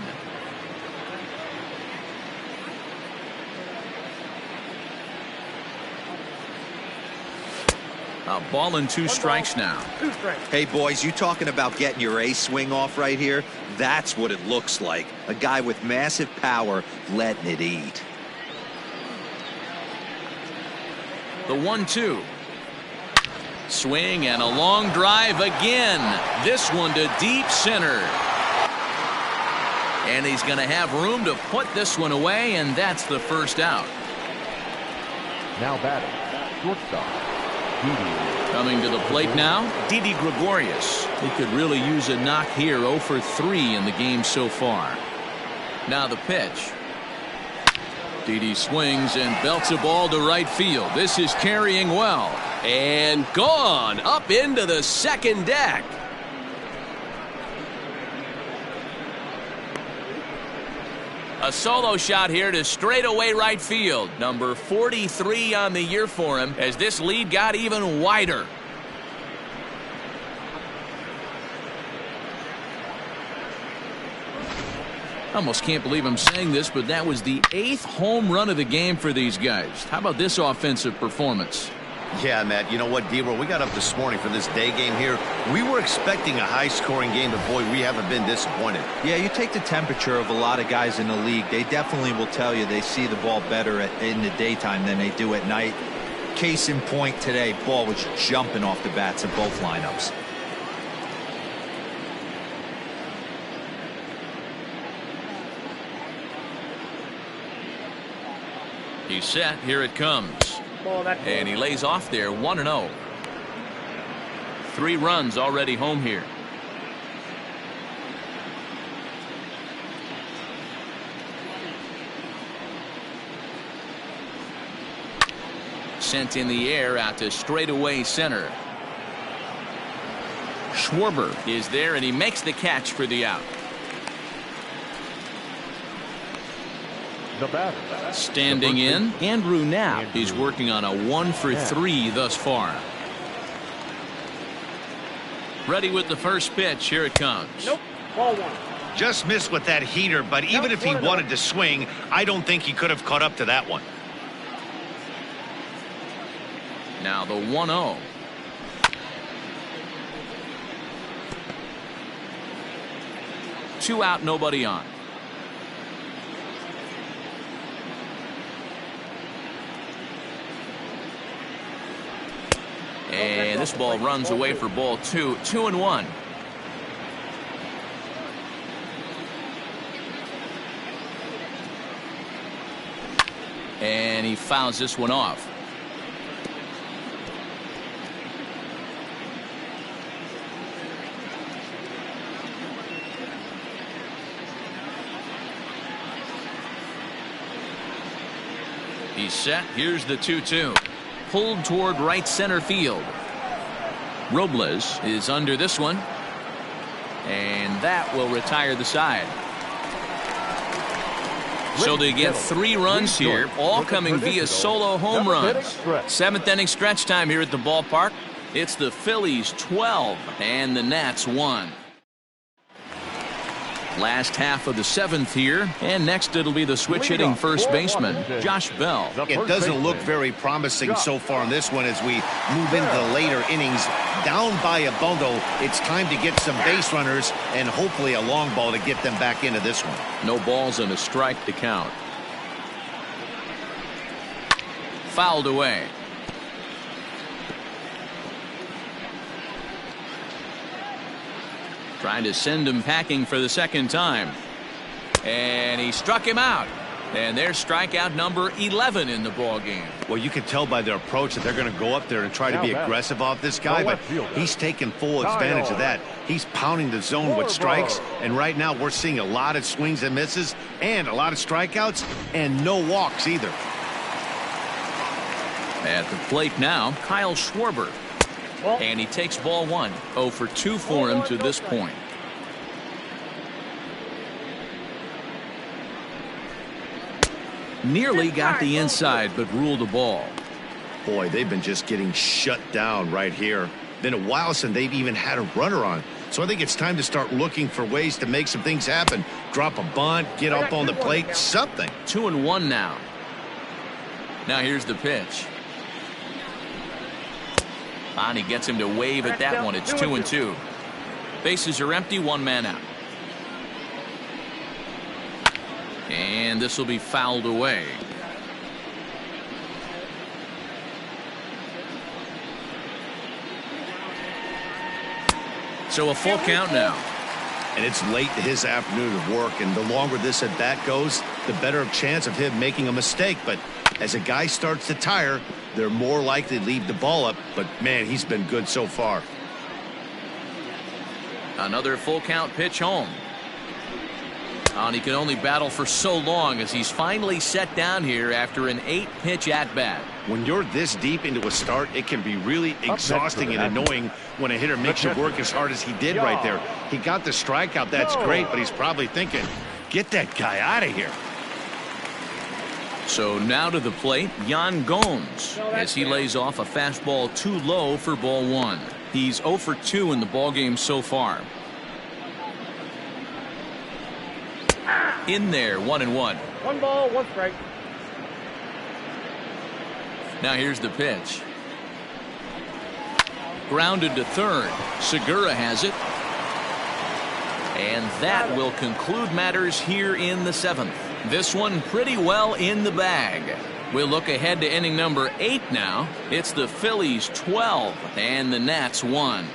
Speaker 1: A ball and 2 strikes now.
Speaker 6: 2 strikes.
Speaker 3: Hey, boys, you talking about getting your A swing off right here? That's what it looks like. A guy with massive power letting it eat.
Speaker 1: The 1-2. Swing and a long drive again. This one to deep center. And he's going to have room to put this one away, and that's the first out.
Speaker 4: Now batting, shortstop, Didi.
Speaker 1: Coming to the plate now, Didi Gregorius. He could really use a knock here. 0 for 3 in the game so far. Now the pitch. Didi swings and belts a ball to right field. This is carrying well. And gone up into the second deck. A solo shot here to straightaway right field. Number 43 on the year for him as this lead got even wider. I almost can't believe I'm saying this, but that was the 8th home run of the game for these guys. How about this offensive performance?
Speaker 2: Yeah, Matt, you know what, D-Roll, we got up this morning for this day game here. We were expecting a high-scoring game, but, boy, we haven't been disappointed.
Speaker 3: Yeah, you take the temperature of a lot of guys in the league. They definitely will tell you they see the ball better in the daytime than they do at night. Case in point today, ball was jumping off the bats in both lineups.
Speaker 1: He's set. Here it comes. And he lays off there 1-0. 3 runs already home here. Sent in the air out to straightaway center. Schwarber is there, and he makes the catch for the out.
Speaker 4: The batter.
Speaker 1: Standing in, Andrew Knapp. He's working on a 1 for 3 thus far. Ready with the first pitch. Here it comes.
Speaker 6: Nope. Ball 1.
Speaker 2: Just missed with that heater, but even if he wanted to swing, I don't think he could have caught up to that one.
Speaker 1: Now the 1-0. Two out, nobody on. And this ball runs away for ball 2. 2-1. And he fouls this one off. He's set. Here's the 2-2. Pulled toward right center field. Robles is under this one. And that will retire the side. So they get 3 runs here, all coming via solo home runs. 7th inning stretch time here at the ballpark. It's the Phillies 12 and the Nats 1. Last half of the 7th here, and next it'll be the switch hitting first baseman, Josh Bell.
Speaker 2: It doesn't look very promising so far in this one as we move into the later innings. Down by a bundle, it's time to get some base runners and hopefully a long ball to get them back into this one.
Speaker 1: No balls and a strike to count. Fouled away. Trying to send him packing for the second time. And he struck him out. And there's strikeout number 11 in the ball game.
Speaker 2: Well, you can tell by their approach that they're going to go up there and try to be aggressive off this guy, but he's taking full advantage of that. He's pounding the zone with strikes, and right now we're seeing a lot of swings and misses and a lot of strikeouts and no walks either.
Speaker 1: At the plate now, Kyle Schwarber. And he takes ball one. 0 for 2 for him to this point. Nearly got the inside, but ruled the ball.
Speaker 2: Boy, they've been just getting shut down right here. Been a while since they've even had a runner on. So I think it's time to start looking for ways to make some things happen. Drop a bunt, get up on the plate, something.
Speaker 1: 2-1 now. Now here's the pitch. And he gets him to wave at that one. It's 2-2. Bases are empty, 1 man out. And this will be fouled away. So a full count now.
Speaker 2: And it's late in his afternoon of work, and the longer this at bat goes, the better chance of him making a mistake. But as a guy starts to tire, they're more likely to leave the ball up. But man, he's been good so far.
Speaker 1: Another full count pitch home. And he can only battle for so long as he's finally set down here after an 8-pitch at-bat.
Speaker 2: When you're this deep into a start, it can be really exhausting and annoying when a hitter makes you work as hard as he did right there. He got the strikeout. That's great, but he's probably thinking, get that guy out of here.
Speaker 1: So now to the plate, Yan Gomes, as he lays off a fastball too low for ball 1. He's 0 for 2 in the ballgame so far. In there, 1-1.
Speaker 6: 1 ball, 1 strike.
Speaker 1: Now here's the pitch. Grounded to third. Segura has it. And that will conclude matters here in the 7th. This one pretty well in the bag. We'll look ahead to inning number 8 now. It's the Phillies 12 and the Nats 1.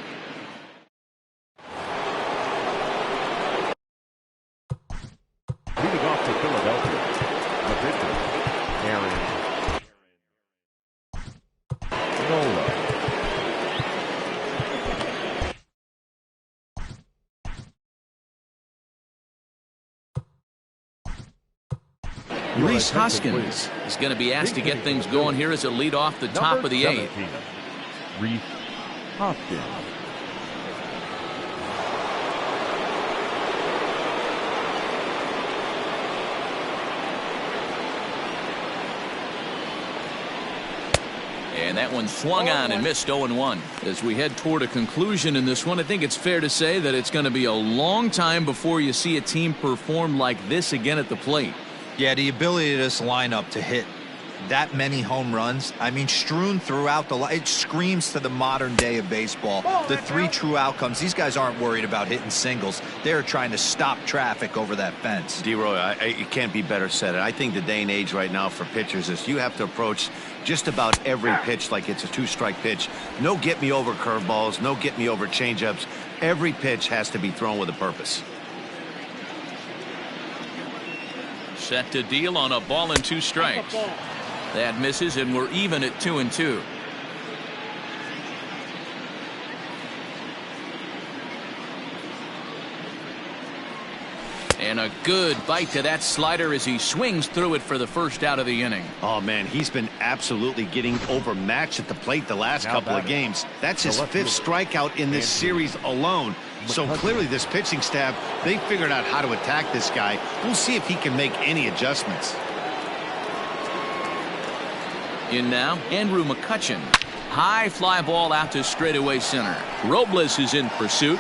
Speaker 4: Leading off to Philadelphia, the pitcher, Aaron Nola.
Speaker 1: Rhys Hoskins is going to be asked to get things going here as a lead off the top of the 8th.
Speaker 4: Rhys Hoskins.
Speaker 1: And that one swung on and missed 0-1. As we head toward a conclusion in this one, I think it's fair to say that it's going to be a long time before you see a team perform like this again at the plate.
Speaker 3: Yeah, the ability of this lineup to hit that many home runs, I mean, strewn throughout the line, it screams to the modern day of baseball. The 3 true outcomes. These guys aren't worried about hitting singles. They're trying to stop traffic over that fence.
Speaker 2: D-Roy, it can't be better said. I think the day and age right now for pitchers is you have to approach just about every pitch like it's a 2-strike pitch. No get-me-over curveballs, no get-me-over changeups. Every pitch has to be thrown with a purpose.
Speaker 1: Set to deal on a ball and 2 strikes. That misses, and we're even at 2-2. And a good bite to that slider as he swings through it for the first out of the inning.
Speaker 2: Oh, man, he's been absolutely getting overmatched at the plate the last couple of games. That's his 5th strikeout in this series alone. So clearly this pitching staff, they figured out how to attack this guy. We'll see if he can make any adjustments.
Speaker 1: In now, Andrew McCutchen. High fly ball out to straightaway center. Robles is in pursuit.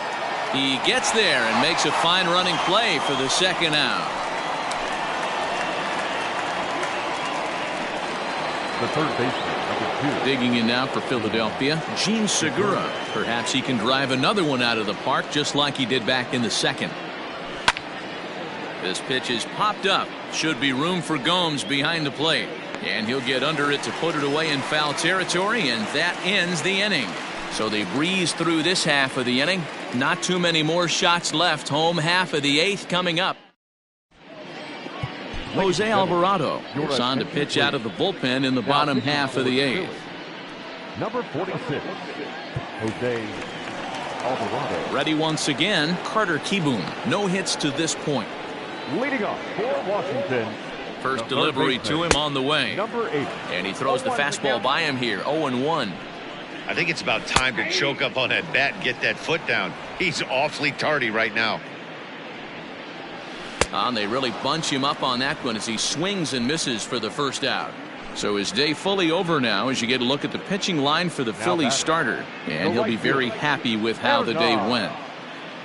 Speaker 1: He gets there and makes a fine running play for the 2nd out.
Speaker 4: The third baseman, number 2.
Speaker 1: Digging in now for Philadelphia, Gene Segura. Perhaps he can drive another one out of the park just like he did back in the 2nd. This pitch is popped up. Should be room for Gomes behind the plate. And he'll get under it to put it away in foul territory, and that ends the inning. So they breeze through this half of the inning. Not too many more shots left. Home half of the 8th coming up. Jose Alvarado is on to pitch out of the bullpen in the bottom half of the eighth.
Speaker 4: Number 46, Jose Alvarado.
Speaker 1: Ready once again, Carter Kieboom. No hits to this point.
Speaker 4: Leading off for Washington.
Speaker 1: First delivery to him on the way.
Speaker 4: Number 8.
Speaker 1: And he throws the fastball by him here, 0-1.
Speaker 2: I think it's about time to choke up on that bat and get that foot down. He's awfully tardy right now.
Speaker 1: And they really bunch him up on that one as he swings and misses for the first out. So his day fully over now as you get a look at the pitching line for the Phillies starter. And he'll be very happy with how the day went.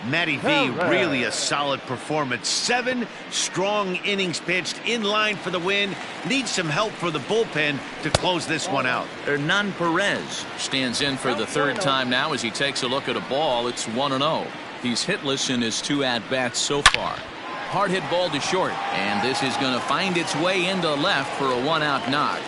Speaker 2: Matty V, really a solid performance. 7 strong innings pitched, in line for the win. Needs some help for the bullpen to close this one out.
Speaker 1: Hernan Perez stands in for the third time now as he takes a look at a ball. It's 1-0. He's hitless in his 2 at-bats so far. Hard hit ball to short, and this is going to find its way into left for a 1-out knock.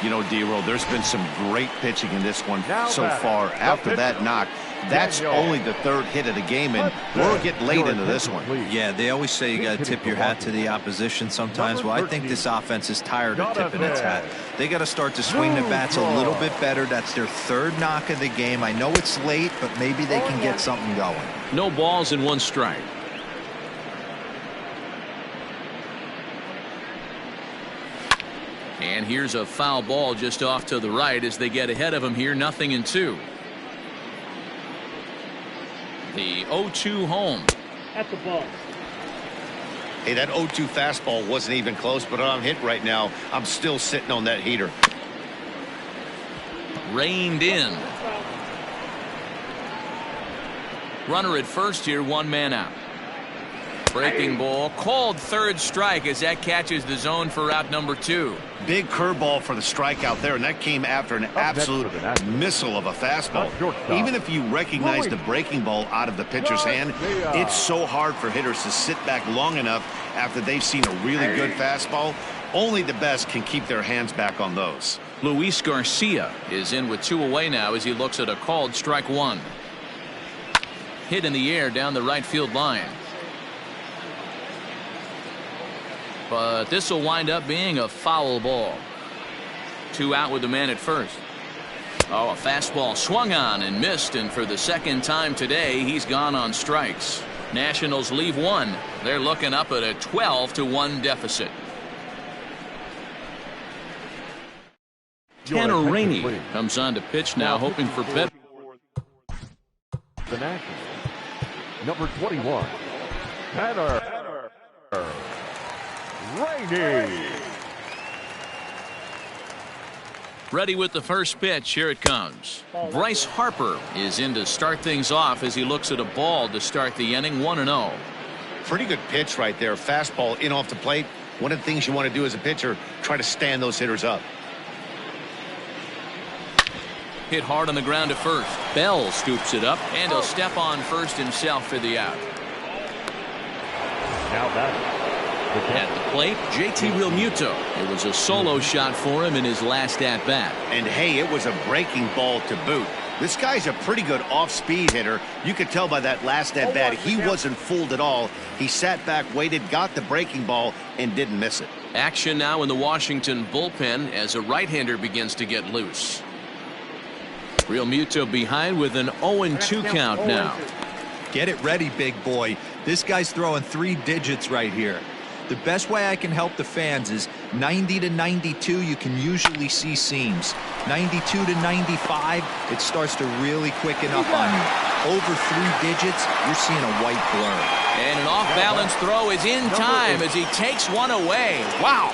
Speaker 2: You know, D-Roll, there's been some great pitching in this one so far. After that knock, that's only the 3rd hit of the game, and we're getting late into this one.
Speaker 3: Yeah, they always say you got to tip your hat to the opposition sometimes. Well, I think this offense is tired of tipping its hat. They got to start to swing the bats a little bit better. That's their 3rd knock of the game. I know it's late, but maybe they can get something going.
Speaker 1: No balls and 1 strike. And here's a foul ball just off to the right as they get ahead of him here, 0-2. The 0-2 home.
Speaker 6: At the ball.
Speaker 2: Hey, that 0-2 fastball wasn't even close, but I'm hit right now. I'm still sitting on that heater.
Speaker 1: Reined in. Runner at first here, 1 man out. Breaking ball, called 3rd strike as that catches the zone for out number 2.
Speaker 2: Big curveball for the strikeout there, and that came after an absolute missile of a fastball. Even if you recognize the breaking ball out of the pitcher's hand, it's so hard for hitters to sit back long enough after they've seen a really good fastball. Only the best can keep their hands back on those.
Speaker 1: Luis Garcia is in with 2 away now as he looks at a called strike 1. Hit in the air down the right field line. But this will wind up being a foul ball. 2 out with the man at first. Oh, a fastball swung on and missed, and for the 2nd time today he's gone on strikes. Nationals leave 1. They're looking up at a 12-1 deficit. Tanner Rainey comes on to pitch now, hoping for better.
Speaker 4: The Nationals. Number 21, Tanner Rainey.
Speaker 1: Ready with the first pitch. Here it comes. Bryce Harper is in to start things off as he looks at a ball to start the inning. 1-0.
Speaker 2: Pretty good pitch right there. Fastball in off the plate. One of the things you want to do as a pitcher, try to stand those hitters up.
Speaker 1: Hit hard on the ground to first. Bell scoops it up, and he'll step on first himself for the out.
Speaker 4: Now that
Speaker 1: at the plate, JT Realmuto. It was a solo shot for him in his last at bat.
Speaker 2: And hey, it was a breaking ball to boot. This guy's a pretty good off-speed hitter. You could tell by that last at bat he wasn't fooled at all. He sat back, waited, got the breaking ball, and didn't miss it.
Speaker 1: Action now in the Washington bullpen as a right-hander begins to get loose. Realmuto behind with an 0-2 count now.
Speaker 3: Get it ready, big boy. This guy's throwing 3 digits right here. The best way I can help the fans is 90 to 92, you can usually see seams. 92 to 95, it starts to really quicken up on you. Over 3 digits, you're seeing a white blur.
Speaker 1: And an off-balance throw is in time as he takes one away. Wow.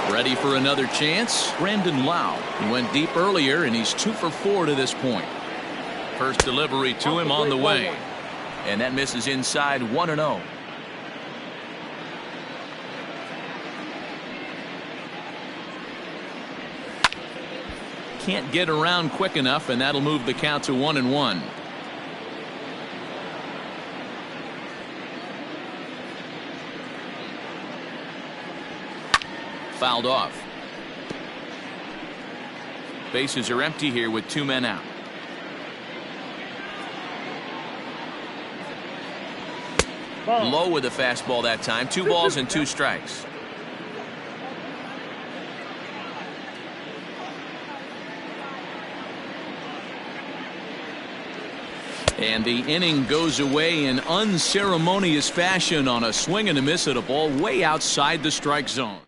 Speaker 1: Ready for another chance? Brandon Lau. He went deep earlier, and he's 2 for 4 to this point. First delivery to him on the way. And that misses inside. 1-0. Can't get around quick enough, and that'll move the count to 1-1. Fouled off. Bases are empty here with 2 men out. Low with the fastball that time. 2 balls and 2 strikes. And the inning goes away in unceremonious fashion on a swing and a miss at a ball way outside the strike zone.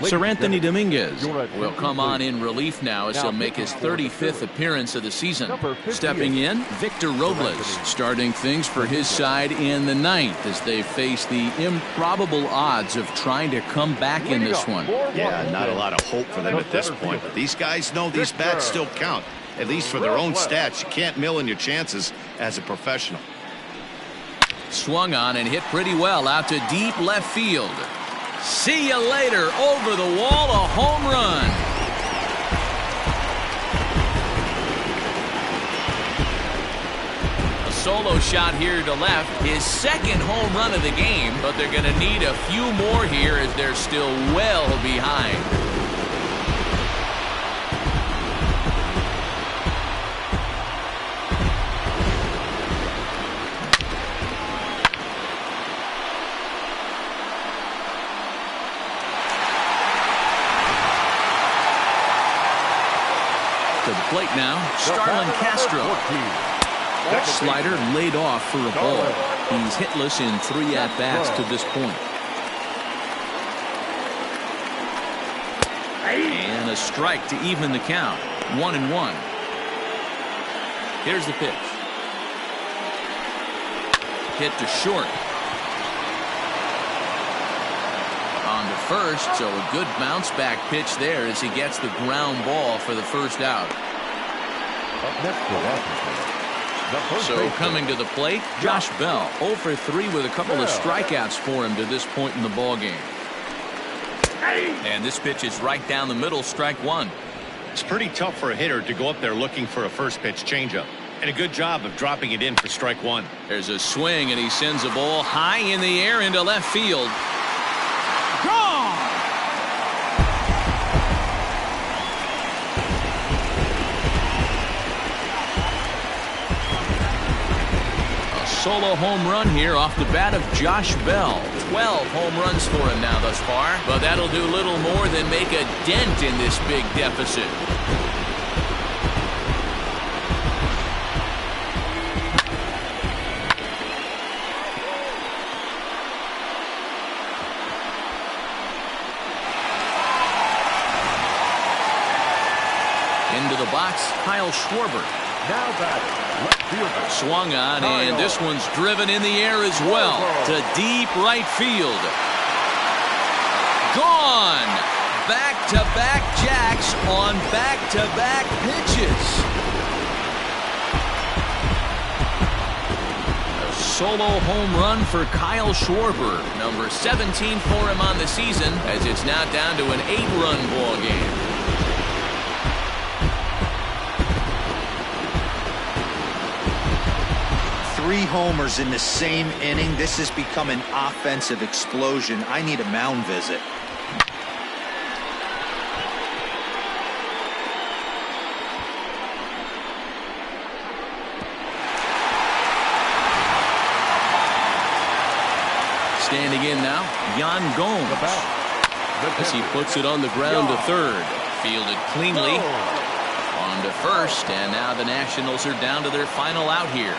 Speaker 1: Sir Anthony Dominguez will come on in relief now as he'll make his 35th appearance of the season. Stepping in, Victor Robles, starting things for his side in the 9th as they face the improbable odds of trying to come back in this one.
Speaker 2: Yeah, not a lot of hope for them at this point, but these guys know these bats still count. At least for their own stats. You can't mill in your chances as a professional.
Speaker 1: Swung on and hit pretty well out to deep left field. See you later. Over the wall, a home run. A solo shot here to left. His 2nd home run of the game, but they're going to need a few more here as they're still well behind. To the plate now, Starlin Castro. Slider laid off for a ball. He's hitless in 3 at-bats to this point. And a strike to even the count. 1-1. Here's the pitch. Hit to short. On to first, so a good bounce back pitch there as he gets the ground ball for the first out. So coming to the plate, Josh Bell, 0 for 3 with a couple of strikeouts for him to this point in the ball game. And this pitch is right down the middle, strike 1.
Speaker 2: It's pretty tough for a hitter to go up there looking for a first pitch changeup. And a good job of dropping it in for strike 1.
Speaker 1: There's a swing and he sends a ball high in the air into left field. Gone! A solo home run here off the bat of Josh Bell. 12 home runs for him now thus far, but that'll do little more than make a dent in this big deficit. Into the box, Kyle Schwarber.
Speaker 4: Now batting, left fielder.
Speaker 1: Swung on, and this one's driven in the air as well to deep right field. Gone! Back-to-back jacks on back-to-back pitches. A solo home run for Kyle Schwarber, number 17 for him on the season, as it's now down to an 8-run ball game.
Speaker 3: Three homers in the same inning. This has become an offensive explosion. I need a mound visit.
Speaker 1: Standing in now, Yan Gomes. As he puts it on the ground to third. Fielded cleanly. On to first, and now the Nationals are down to their final out here.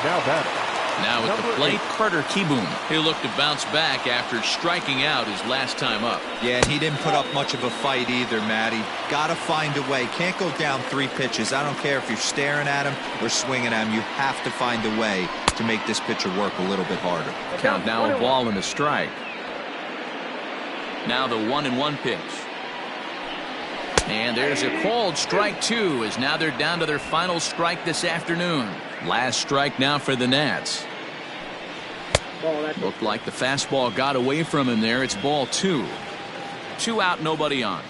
Speaker 1: Now at the plate, Carter Kieboom. He'll look to bounce back after striking out his last time up.
Speaker 3: Yeah, and he didn't put up much of a fight either, Matty. Gotta find a way. Can't go down 3 pitches. I don't care if you're staring at him or swinging at him. You have to find a way to make this pitcher work a little bit harder.
Speaker 1: Count now a ball and a strike. Now the 1-1 pitch. And there's a called strike 2 as now they're down to their final strike this afternoon. Last strike now for the Nats. Looked like the fastball got away from him there. It's ball 2. 2 out, nobody on.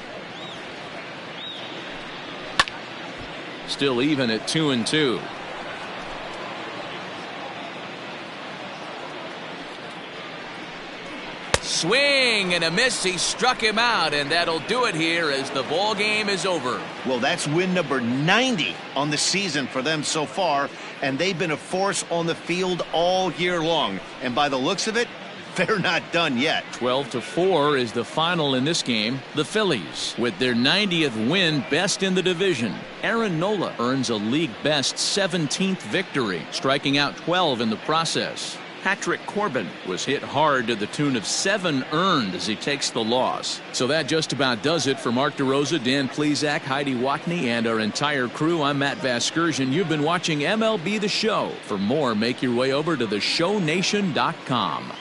Speaker 1: Still even at 2-2. swing and a miss. He struck him out, and that'll do it here as the ball game is over.
Speaker 2: Well, that's win number 90 on the season for them so far, and they've been a force on the field all year long. And by the looks of it, they're not done yet.
Speaker 1: 12-4 is the final in this game. The Phillies, with their 90th win, best in the division. Aaron Nola earns a league-best 17th victory, striking out 12 in the process. Patrick Corbin was hit hard to the tune of 7 earned as he takes the loss. So that just about does it for Mark DeRosa, Dan Plesac, Heidi Watney, and our entire crew. I'm Matt Vasgersian. You've been watching MLB The Show. For more, make your way over to theshownation.com.